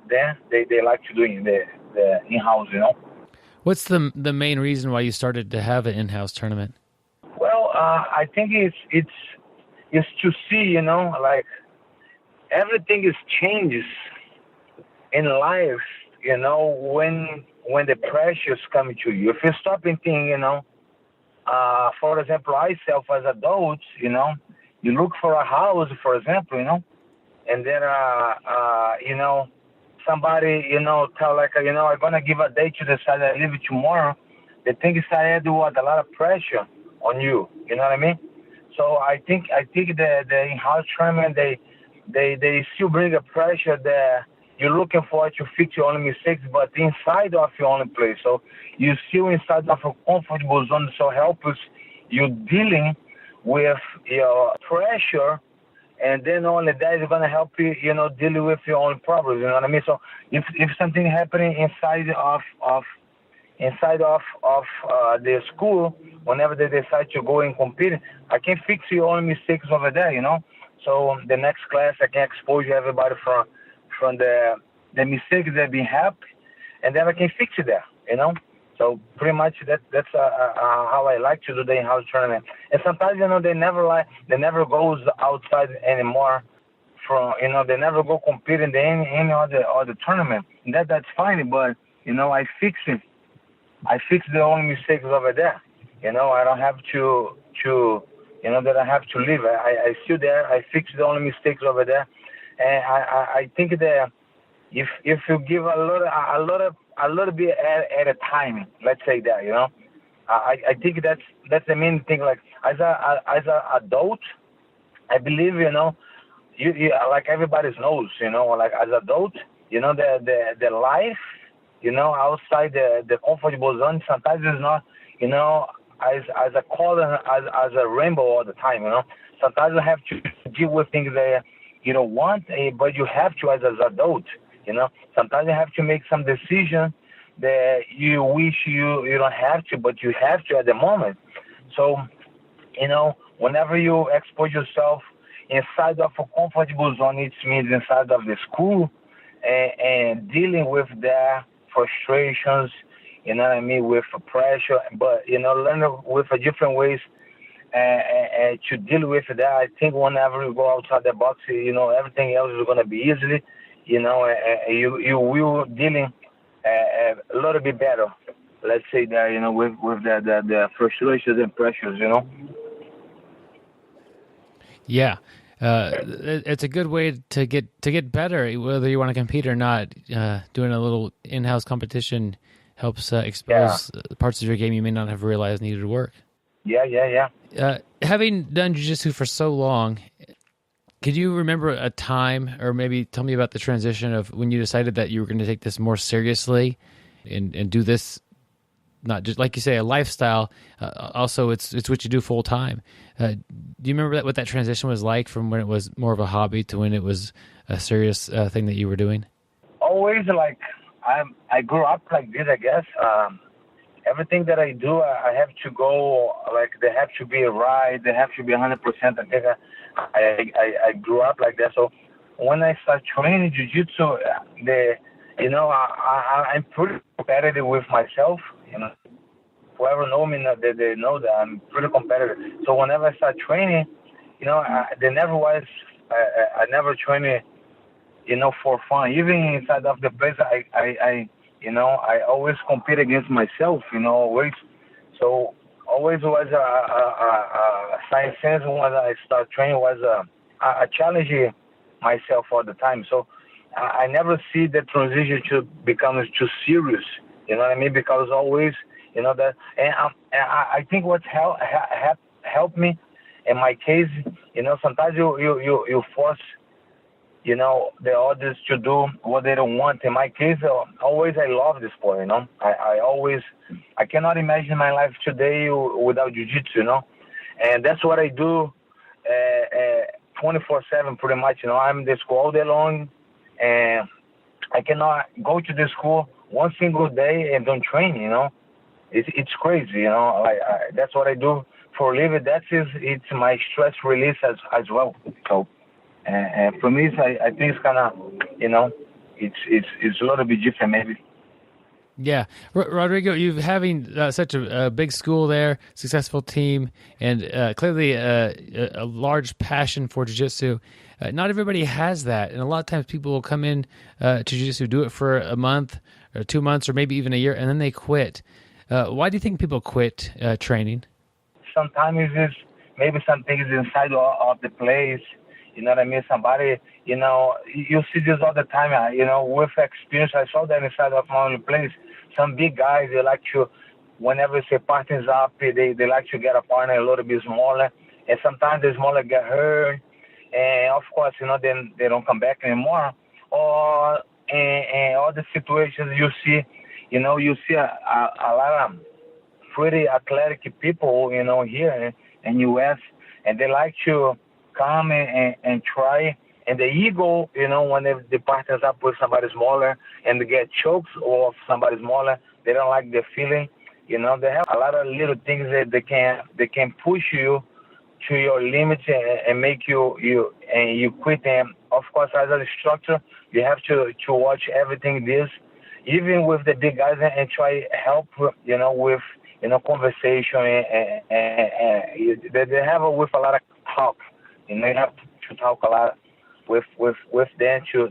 them, they like to do the in-house, What's the main reason why you started to have an in-house tournament? Well, I think it's to see, like everything is changes in life, when the pressures come to you. If you stop and think, for example, myself as adults, you look for a house, for example, and then, somebody, tell like, I'm going to give a date to decide I leave it tomorrow. The thing is, I had a lot of pressure on you. You know what I mean? So I think the in-house tournament, they still bring a pressure that you're looking for to fix your own mistakes, but inside of your own place. So you still inside of a comfortable zone. So helps you dealing with your pressure. And then only that is going to help you, deal with your own problems. You know what I mean? So if something happening inside of the school, whenever they decide to go and compete, I can fix your own mistakes over there. So the next class, I can expose everybody from the mistakes that been happened, and then I can fix it there. So pretty much that's how I like to do the in-house tournament. And sometimes they never goes outside anymore. They never go compete in any other tournament. And that's fine. But I fix it. I fix the only mistakes over there. I don't have to that I have to leave. I still there. I fix the only mistakes over there. And I think that if you give a little bit at a time, let's say that, I think that's the main thing. Like as a adult, I believe, you like everybody knows, like as adult, the life, outside the comfortable zone sometimes is not, as a color, as a rainbow all the time, Sometimes you have to deal with things that you don't want, but you have to as an adult. Sometimes you have to make some decision that you wish you don't have to, but you have to at the moment. So, whenever you expose yourself inside of a comfortable zone, it means inside of the school and dealing with their frustrations, with pressure, but, learning with different ways to deal with that. I think whenever you go outside the box, everything else is going to be easily. You will dealing a little bit better, let's say that, with the frustrations and pressures, Yeah. It's a good way to get better, whether you want to compete or not. Doing a little in-house competition helps expose parts of your game you may not have realized needed to work. Yeah. Having done jiu-jitsu for so long, Could you remember a time, or maybe tell me about the transition of when you decided that you were going to take this more seriously and do this, not just like you say, a lifestyle. Also, it's what you do full time. Do you remember what that transition was like from when it was more of a hobby to when it was a serious thing that you were doing? Always like I grew up like this, I guess. Everything that I do, I have to go, like, they have to be right, they have to be 100%. I think I grew up like that. So when I start training jiu-jitsu, I'm pretty competitive with myself. Whoever know me, they know that I'm pretty competitive. So whenever I start training, there never was, I never trained, for fun. Even inside of the place, I always compete against myself, always. So always was a science sense when I start training was a challenge myself all the time. So I never see the transition to become too serious, you know what I mean? Because always, that, and I think what's helped me in my case, sometimes you force, the others to do what they don't want. In my case, always I love the sport, I cannot imagine my life today without jiu-jitsu, and that's what I do 24/7 pretty much. I'm in the school all day long, and I cannot go to the school one single day and don't train, It's crazy, that's what I do for a living. It's my stress release as well. So, and for me, I think it's kind of, it's a little bit different maybe. Yeah. Rodrigo, you having such a big school there, successful team, and clearly a large passion for jiu-jitsu. Not everybody has that, and a lot of times people will come in to jiu-jitsu, do it for a month or 2 months or maybe even a year, and then they quit. Why do you think people quit training? Sometimes it's maybe something is inside of the place. You know what I mean? Somebody, you see this all the time, with experience. I saw that inside of my own place. Some big guys, they like to, whenever say partner's up, they like to get a partner a little bit smaller. And sometimes the smaller get hurt. And of course, then they don't come back anymore. Or in all the situations you see, you see a lot of pretty athletic people, here in U.S., and they like to come and try. And the ego, when the partners up with somebody smaller and they get chokes off somebody smaller, they don't like the feeling. They have a lot of little things that they can push you to your limits and make you quit them. Of course, as an instructor, you have to watch everything this, even with the big guys, and try help, with conversation and they have with a lot of talk. You have to talk a lot with them to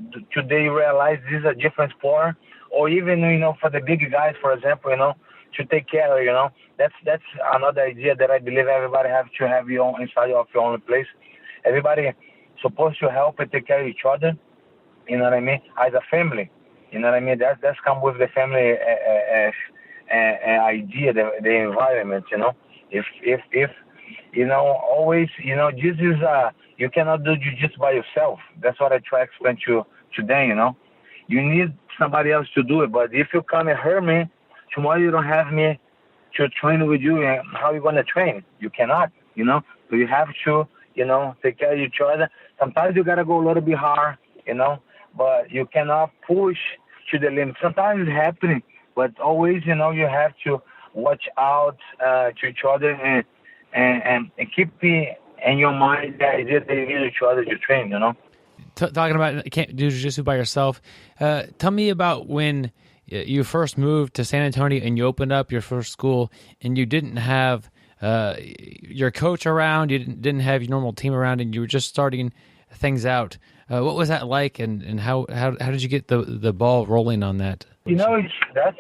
they realize this is a different sport, or even for the big guys, for example, to take care. That's another idea that I believe everybody have to have your own inside of your own place. Everybody supposed to help and take care of each other. You know what I mean? As a family. You know what I mean? That's come with the family idea, the environment. If always, this is you cannot do jiu-jitsu by yourself. That's what I try to explain to today. You need somebody else to do it. But if you come and hurt me, tomorrow you don't have me to train with you. And how are you going to train? You cannot. So you have to, take care of each other. Sometimes you gotta go a little bit hard, but you cannot push to the limit. Sometimes it's happening, but always, you have to watch out to each other and keep in your mind the idea that you need each other to train, Talking about you can't do jiu-jitsu by yourself, tell me about when you first moved to San Antonio and you opened up your first school and you didn't have your coach around, you didn't have your normal team around, and you were just starting things out. What was that like, and how did you get the ball rolling on that? That's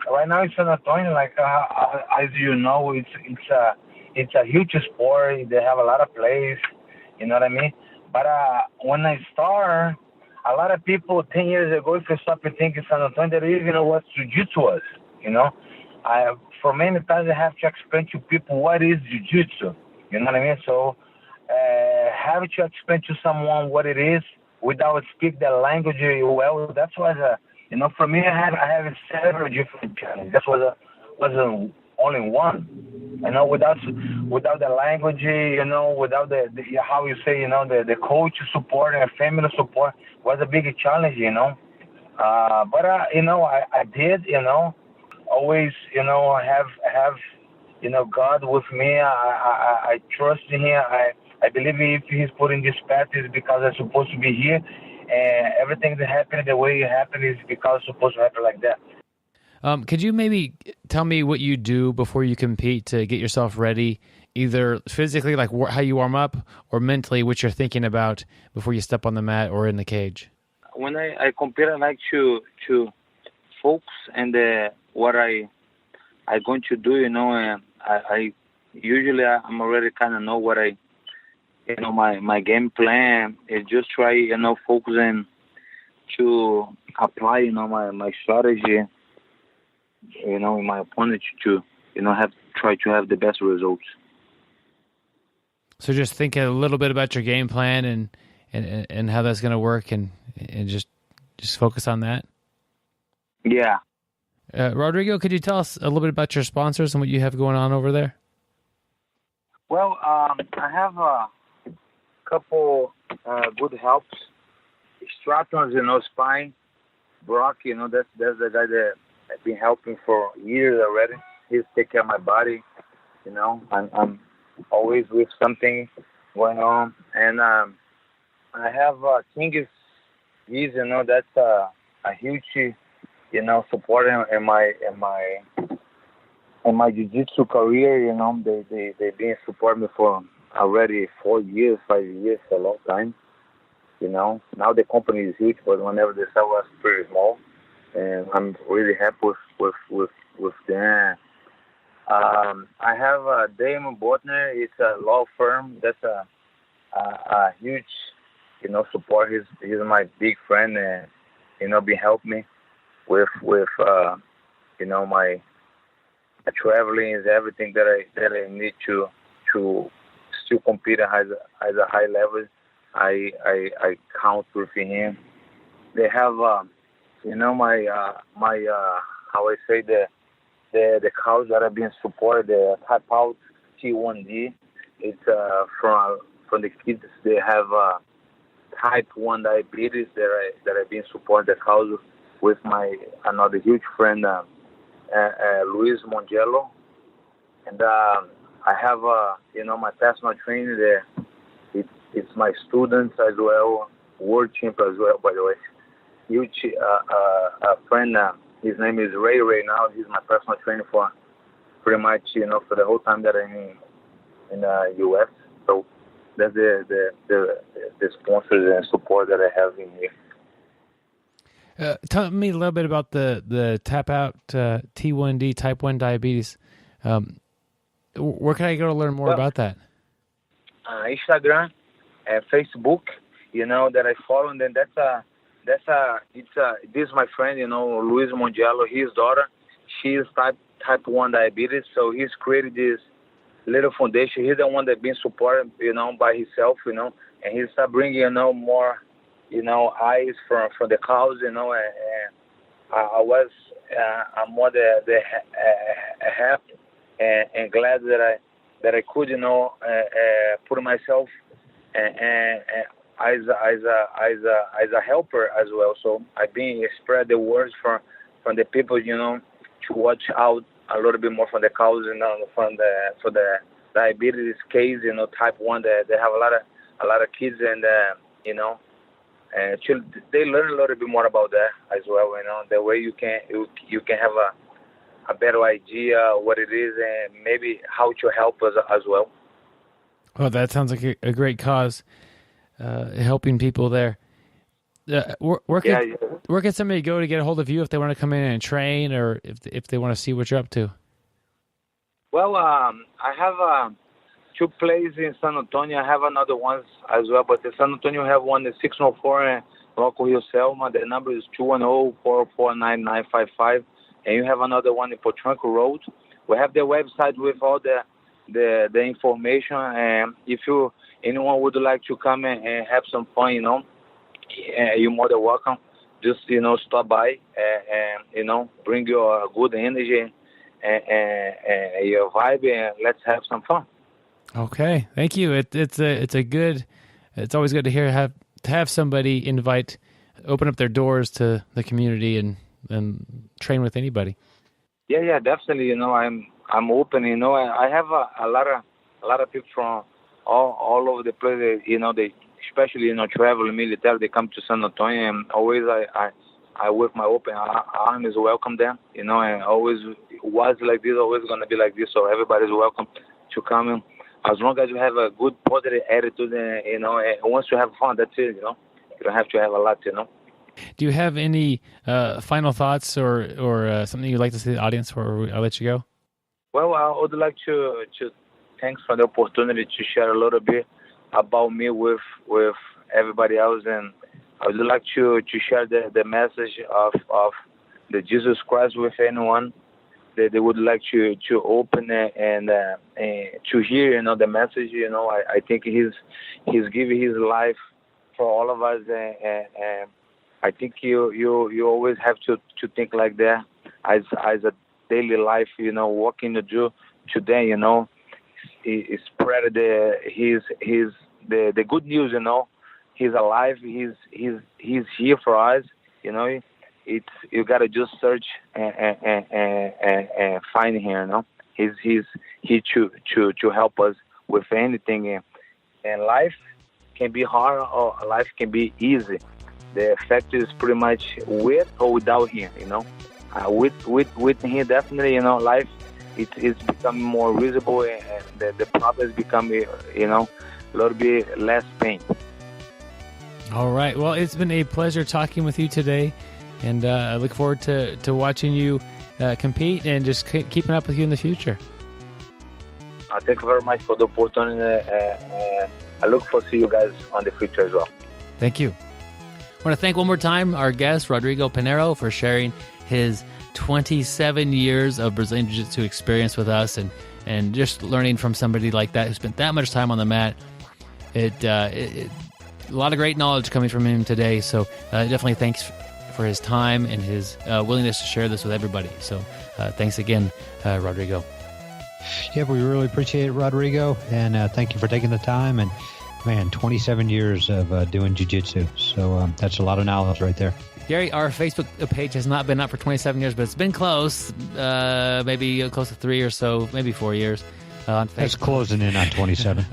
right now in San Antonio, like as you know, it's a huge sport. They have a lot of plays, you know what I mean? But when I started, a lot of people 10 years ago, if you stop and think in San Antonio, they didn't even know what jiu-jitsu was, for many times I have to explain to people what is jiu-jitsu, you know what I mean? So have to explain to someone what it is without speak the language well. That was for me, I have several different challenges. That wasn't only one. Without the language, without the how you say, the coach support and family support was a big challenge, But I did, always, have God with me. I trust Him. I believe if He's putting this path is because I'm supposed to be here, and everything that happened the way it happened is because it's supposed to happen like that. Could you maybe tell me what you do before you compete to get yourself ready, either physically, like how you warm up, or mentally, what you're thinking about before you step on the mat or in the cage? When I compete, I like to focus and what I'm going to do, and I usually I'm already kind of know what my game plan is. Just try, focus and to apply, my strategy, in my opponent to, try to have the best results. So just think a little bit about your game plan and how that's going to work, and just focus on that. Yeah. Rodrigo, could you tell us a little bit about your sponsors and what you have going on over there? Well, I have a couple good helps. Stratton's, Spine. Brock, that's the guy that I've been helping for years already. He's taking care of my body. I'm always with something going on. And I have Kingz. He's, that's a huge, support in my jiu-jitsu career. They've been supporting me for already 4 years, 5 years, a long time. Now the company is huge, but whenever they sell was pretty small, and I'm really happy with them. I have Damon Botner. It's a law firm. That's a huge, support. He's my big friend, and been helping me with my traveling is everything that I need to still compete at a high level. I count with him. They have my how I say the cows that have been supported, the type out T1D. It's from the kids. They have type 1 diabetes that have been supported the cows with my another huge friend Luis Mongello, and I have my personal trainer there. It's my students as well, world champ as well, by the way. Huge friend. His name is Ray now. He's my personal trainer for pretty much, for the whole time that I'm in the U.S. So that's the sponsors and support that I have in here. Tell me a little bit about the tap out T1D type 1 diabetes. Where can I go to learn more about that? Instagram, Facebook, that I follow, and then this is my friend, Luis Mongello, his daughter. She is type 1 diabetes, so he's created this little foundation. He's the one that's been supported, by himself, and he's bringing, more, eyes from the cows, and I'm more the happy and glad that I could, put myself as a helper as well. So I've been spread the words from the people, to watch out a little bit more from the cows, for the diabetes case, type 1. They have a lot of kids, and they learn a little bit more about that as well. The way you can have a better idea what it is and maybe how to help us as well. Oh, that sounds like a great cause, helping people there. Where can somebody go to get a hold of you if they want to come in and train, or if they want to see what you're up to? Well, I have 2 places in San Antonio. I have another ones as well, but in San Antonio I have one in 604 and Rocco Hill, Selma. The number is 210-404-9955. And you have another one in Potranco Road. We have the website with all the the information. And if anyone would like to come and have some fun, you're more than welcome. Just stop by and bring your good energy and your vibe, and let's have some fun. Okay, thank you. It's always good to have somebody open up their doors to the community and train with anybody. Yeah, definitely. I'm open. I have a lot of people from all over the place. They especially travel military. They come to San Antonio, and always I with my open arms welcome them. And always was like this, always gonna be like this. So everybody's welcome to come in. As long as you have a good positive attitude, and once you have fun, that's it. You don't have to have a lot. Do you have any final thoughts or something you'd like to say to the audience before I'll let you go? Well, I would like to thanks for the opportunity to share a little bit about me with everybody else, and I would like to share the message of the Jesus Christ with anyone that they would like to open and to hear the message. I think he's giving his life for all of us, and I think you always have to think like that as a daily life. Walking the Jew today. He spread the good news. He's alive. He's here for us. You gotta just search and find him. He's here to help us with anything. And life can be hard or life can be easy. The effect is pretty much with or without him. With him definitely. Life it's becoming more visible, and the problems become a little bit less pain. All right. Well, it's been a pleasure talking with you today, and I look forward to watching you compete and just keeping up with you in the future. Thank you very much for the opportunity. I look forward to see you guys on the future as well. Thank you. I want to thank one more time our guest, Rodrigo Pinheiro, for sharing his 27 years of Brazilian Jiu-Jitsu experience with us, and just learning from somebody like that who spent that much time on the mat. A lot of great knowledge coming from him today, so definitely thanks for his time and his willingness to share this with everybody. So thanks again, Rodrigo. Yeah, we really appreciate it, Rodrigo, and thank you for taking the time. And man, 27 years of doing jiu-jitsu, so that's a lot of knowledge right there. Gary, our Facebook page has not been up for 27 years, but it's been close, maybe close to 3 or so, maybe 4 years. That's closing in on 27.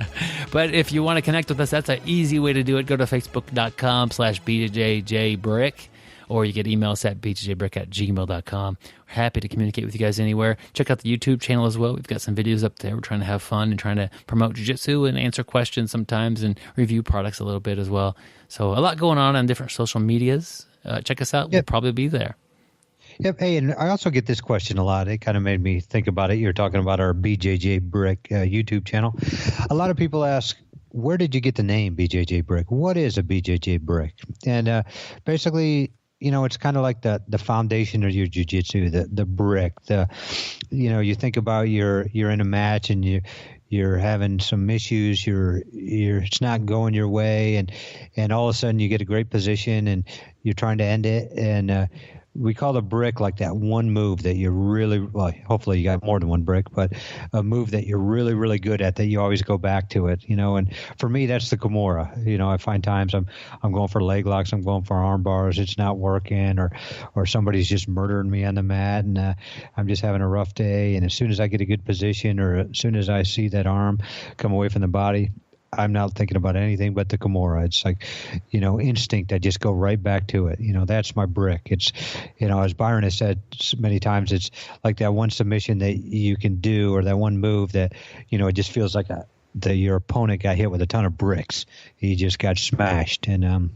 But if you want to connect with us, that's an easy way to do it. Go to facebook.com/bjjbrick, or you can email us at bjjbrick@gmail.com. We're happy to communicate with you guys anywhere. Check out the YouTube channel as well. We've got some videos up there. We're trying to have fun and trying to promote jiu-jitsu and answer questions sometimes and review products a little bit as well. So a lot going on different social medias. Check us out. Yep. We'll probably be there. Yep. Hey, and I also get this question a lot. It kind of made me think about it. You're talking about our BJJ Brick YouTube channel. A lot of people ask, where did you get the name BJJ Brick? What is a BJJ Brick? And basically, it's kind of like the foundation of your jiu-jitsu, the brick. You think about you're in a match and you're having some issues, it's not going your way, and all of a sudden you get a great position and you're trying to end it, and we call the brick like that one move that you're really, well, hopefully you got more than one brick, but a move that you're really, really good at that you always go back to it, and for me, that's the Kimura. I find times I'm going for leg locks, I'm going for arm bars, it's not working, or somebody's just murdering me on the mat, and I'm just having a rough day, and as soon as I get a good position, or as soon as I see that arm come away from the body, I'm not thinking about anything but the Kimura. It's like, instinct. I just go right back to it. That's my brick. It's, as Byron has said many times, it's like that one submission that you can do, or that one move that, it just feels like your opponent got hit with a ton of bricks. He just got smashed. And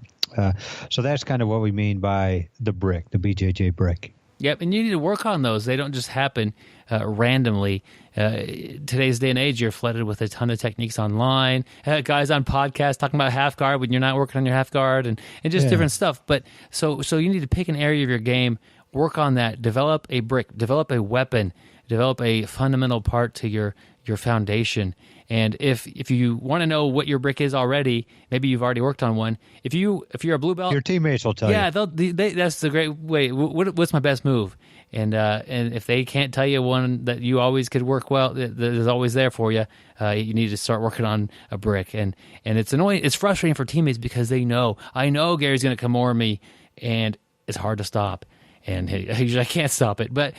so that's kind of what we mean by the brick, the BJJ brick. Yep, and you need to work on those. They don't just happen randomly. Today's day and age, you're flooded with a ton of techniques online. Guys on podcasts talking about half guard when you're not working on your half guard, and just different stuff. But so you need to pick an area of your game, work on that, develop a brick, develop a weapon, develop a fundamental part to your your foundation. And if you want to know what your brick is already, maybe you've already worked on one. If you're a blue belt, your teammates will tell you. Yeah, that's the great way. What's my best move? And if they can't tell you one that you always could work well, that is always there for you, you need to start working on a brick. And it's annoying. It's frustrating for teammates because I know Gary's going to come over me, and it's hard to stop. And I can't stop it. But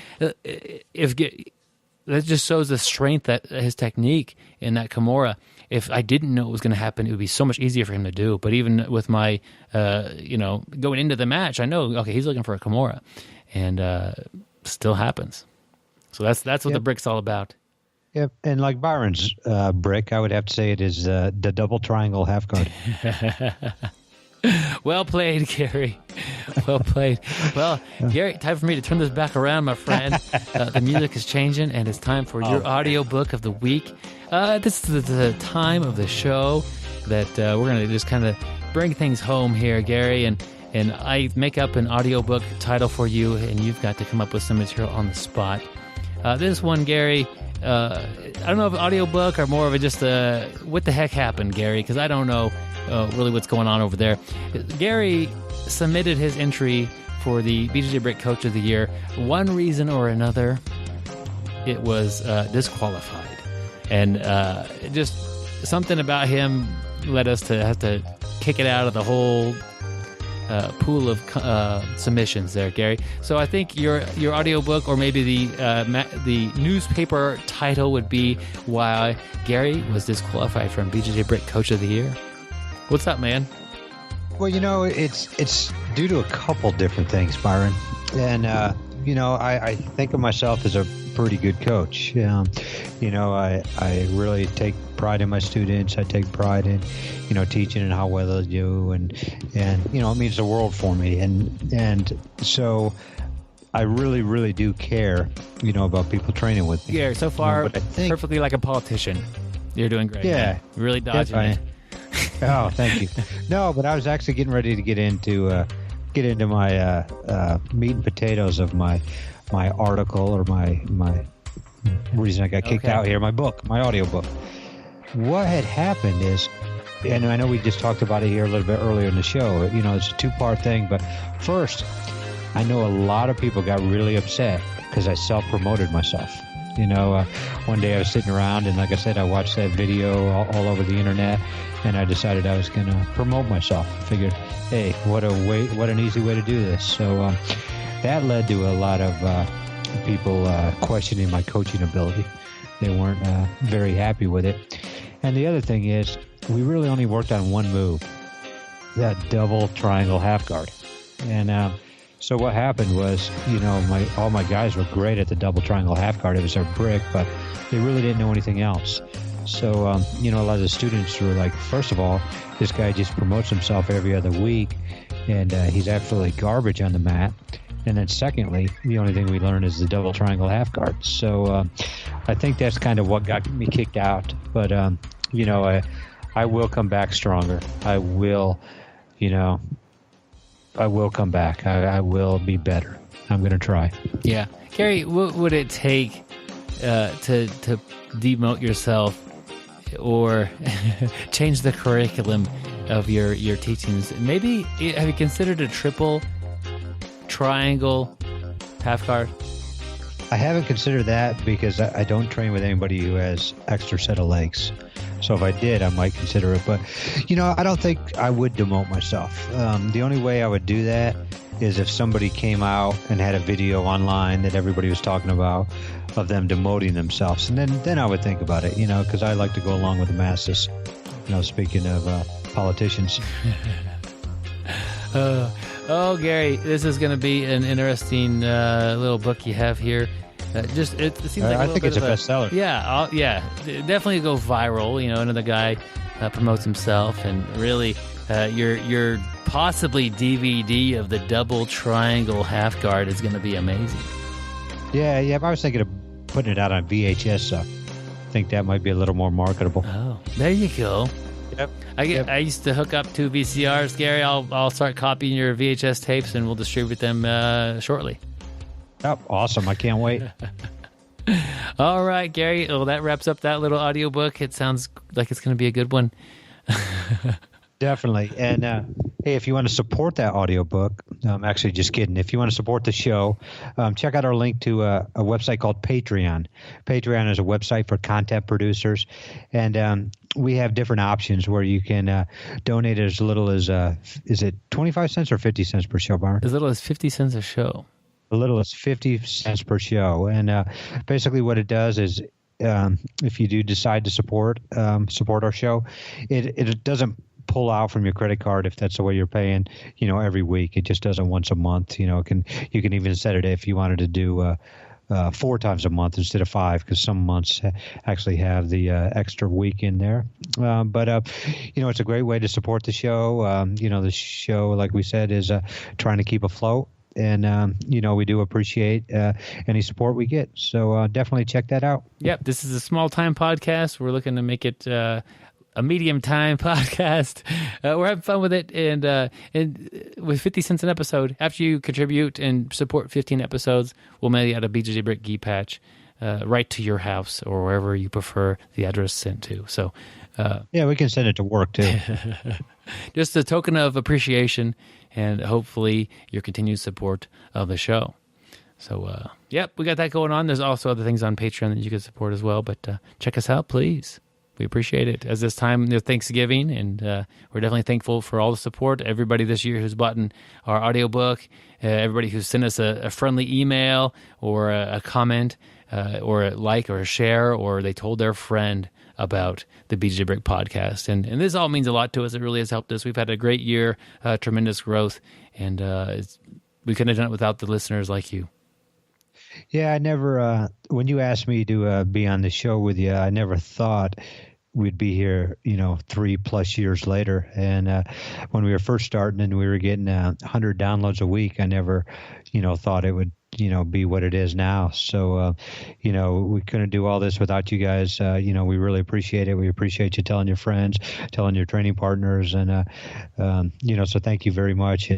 that just shows the strength that his technique in that Kimura. If I didn't know it was going to happen, it would be so much easier for him to do. But even with my, going into the match, I know, okay, he's looking for a Kimura, and still happens. So that's what the brick's all about. Yep, and like Byron's brick, I would have to say it is the double triangle half guard. Well played, Gary. Well played. Well, Gary, time for me to turn this back around, my friend. The music is changing, and it's time for your audiobook of the week. This is the time of the show that we're going to just kind of bring things home here, Gary, and I make up an audiobook title for you, and you've got to come up with some material on the spot. This one, Gary, I don't know if audiobook or more of a just what the heck happened, Gary, because I don't know really what's going on over there. Gary submitted his entry for the BJJ Brick Coach of the Year. One reason or another, it was disqualified. And just something about him led us to have to kick it out of the whole pool of submissions there, Gary. So I think your audiobook, or maybe the newspaper title, would be why Gary was disqualified from BJJ Brick Coach of the Year. What's up, man? Well, it's due to a couple different things, Byron. And, I think of myself as a pretty good coach. I really take pride in my students. I take pride in, teaching and how well they do. And it means the world for me. And so I really, really do care, about people training with me. Yeah, so far, perfectly like a politician. You're doing great. Yeah. Man. Really dodging it. Oh, thank you. No, but I was actually getting ready to get into my meat and potatoes of my article, or my reason I got kicked out here, my audiobook. What had happened is, and I know we just talked about it here a little bit earlier in the show, it's a two-part thing, but first, I know a lot of people got really upset because I self-promoted myself. One day I was sitting around, and like I said, I watched that video all over the internet, and I decided I was going to promote myself. I figured, hey, what an easy way to do this. So that led to a lot of people questioning my coaching ability. They weren't very happy with it. And the other thing is, we really only worked on one move, that double triangle half guard. And so what happened was, all my guys were great at the double triangle half guard. It was their brick, but they really didn't know anything else. So, a lot of the students were like, first of all, this guy just promotes himself every other week, and he's absolutely garbage on the mat. And then secondly, the only thing we learn is the double triangle half guard. So I think that's kind of what got me kicked out. But, I will come back stronger. I will come back. I will be better. I'm going to try. Yeah. Gary, what would it take to demote yourself or change the curriculum of your teachings? Maybe have you considered a triple triangle half guard? I haven't considered that because I don't train with anybody who has extra set of legs. So if I did, I might consider it. But, I don't think I would demote myself. The only way I would do that is if somebody came out and had a video online that everybody was talking about of them demoting themselves. And then I would think about it, because I like to go along with the masses. Speaking of politicians. Gary, this is going to be an interesting little book you have here. It seems like I think it's a bestseller. Yeah, definitely go viral. Another guy promotes himself, and really, your possibly DVD of the double triangle half guard is going to be amazing. Yeah. I was thinking of putting it out on VHS. So I think that might be a little more marketable. Oh, there you go. Yep. I used to hook up 2 VCRs, Gary. I'll start copying your VHS tapes, and we'll distribute them shortly. Oh, awesome. I can't wait. All right, Gary. Well, that wraps up that little audiobook. It sounds like it's going to be a good one. Definitely. And hey, if you want to support that audiobook, I'm actually just kidding. If you want to support the show, check out our link to a website called Patreon. Patreon is a website for content producers. And we have different options where you can donate as little as, is it 25 cents or 50 cents per show, Byron? As little as 50 cents a show. A little as 50 cents per show. And basically what it does is, if you do decide to support our show, it doesn't pull out from your credit card if that's the way you're paying, every week. It just does it once a month. You can even set it if you wanted to do 4 times a month instead of 5, because some months actually have the extra week in there. But it's a great way to support the show. The show, like we said, is trying to keep afloat. And, we do appreciate any support we get. So definitely check that out. Yep. This is a small-time podcast. We're looking to make it a medium-time podcast. We're having fun with it. And with 50 cents an episode, after you contribute and support 15 episodes, we'll mail you out a BJJ Brick gi patch right to your house or wherever you prefer the address sent to. So, yeah, we can send it to work, too. Just a token of appreciation and hopefully your continued support of the show. So, yep, we got that going on. There's also other things on Patreon that you can support as well, but check us out, please. We appreciate it. As this time of Thanksgiving, and we're definitely thankful for all the support. Everybody this year who's bought our audiobook, everybody who's sent us a friendly email or a comment or a like or a share, or they told their friend about the BJJ Brick podcast. And this all means a lot to us. It really has helped us. We've had a great year, tremendous growth, and we couldn't have done it without the listeners like you. Yeah, I never, when you asked me to be on the show with you, I never thought we'd be here, 3+ years later. And when we were first starting and we were getting 100 downloads a week, I never, thought it would, be what it is now. So, we couldn't do all this without you guys. We really appreciate it. We appreciate you telling your friends, telling your training partners. And, so thank you very much.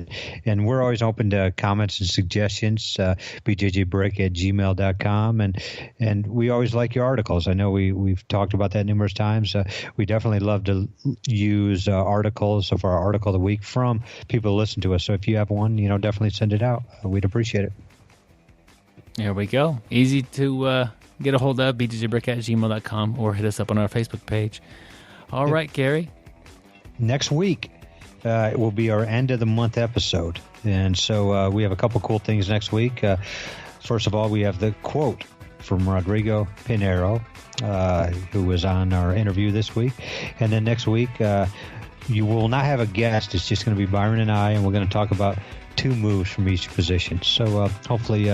And we're always open to comments and suggestions, bjjbrick@gmail.com. And we always like your articles. I know we've talked about that numerous times. We definitely love to use articles of our article of the week from people who listen to us. So if you have one, definitely send it out. We'd appreciate it. There we go. Easy to get a hold of, bjjbrick@gmail.com, or hit us up on our Facebook page. All right, Gary. Next week, it will be our end of the month episode. And so we have a couple cool things next week. First of all, we have the quote from Rodrigo Pinheiro, who was on our interview this week. And then next week, you will not have a guest. It's just going to be Byron and I, and we're going to talk about 2 moves from each position. So hopefully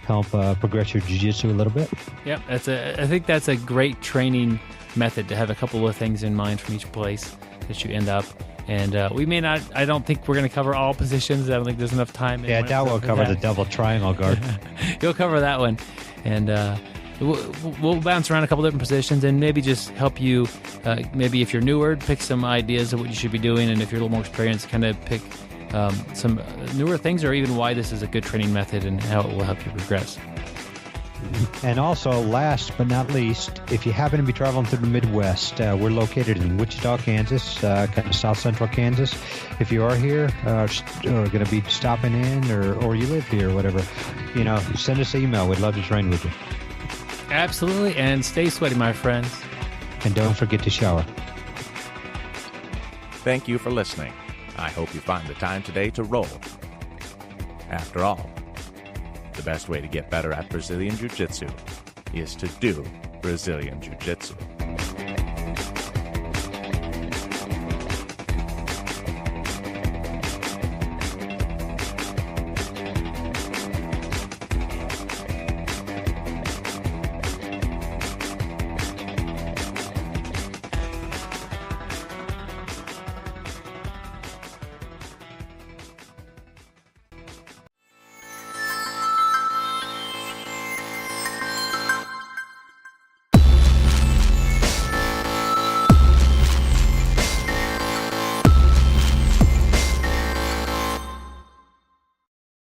help progress your jiu-jitsu a little bit. Yep, I think that's a great training method, to have a couple of things in mind from each place that you end up. And we may not, I don't think we're going to cover all positions. I don't think there's enough time. Yeah, I doubt we'll cover the double triangle guard. You'll cover that one. And we'll bounce around a couple different positions and maybe just help you, maybe if you're newer, pick some ideas of what you should be doing. And if you're a little more experienced, kind of pick some newer things, or even why this is a good training method and how it will help you progress. And also, last but not least, if you happen to be traveling through the Midwest, we're located in Wichita, Kansas, kind of south central Kansas. If you are here or going to be stopping in, or you live here or whatever, send us an email. We'd love to train with you. Absolutely. And stay sweaty, my friends. And don't forget to shower. Thank you for listening. I hope you find the time today to roll. After all, the best way to get better at Brazilian Jiu-Jitsu is to do Brazilian Jiu-Jitsu.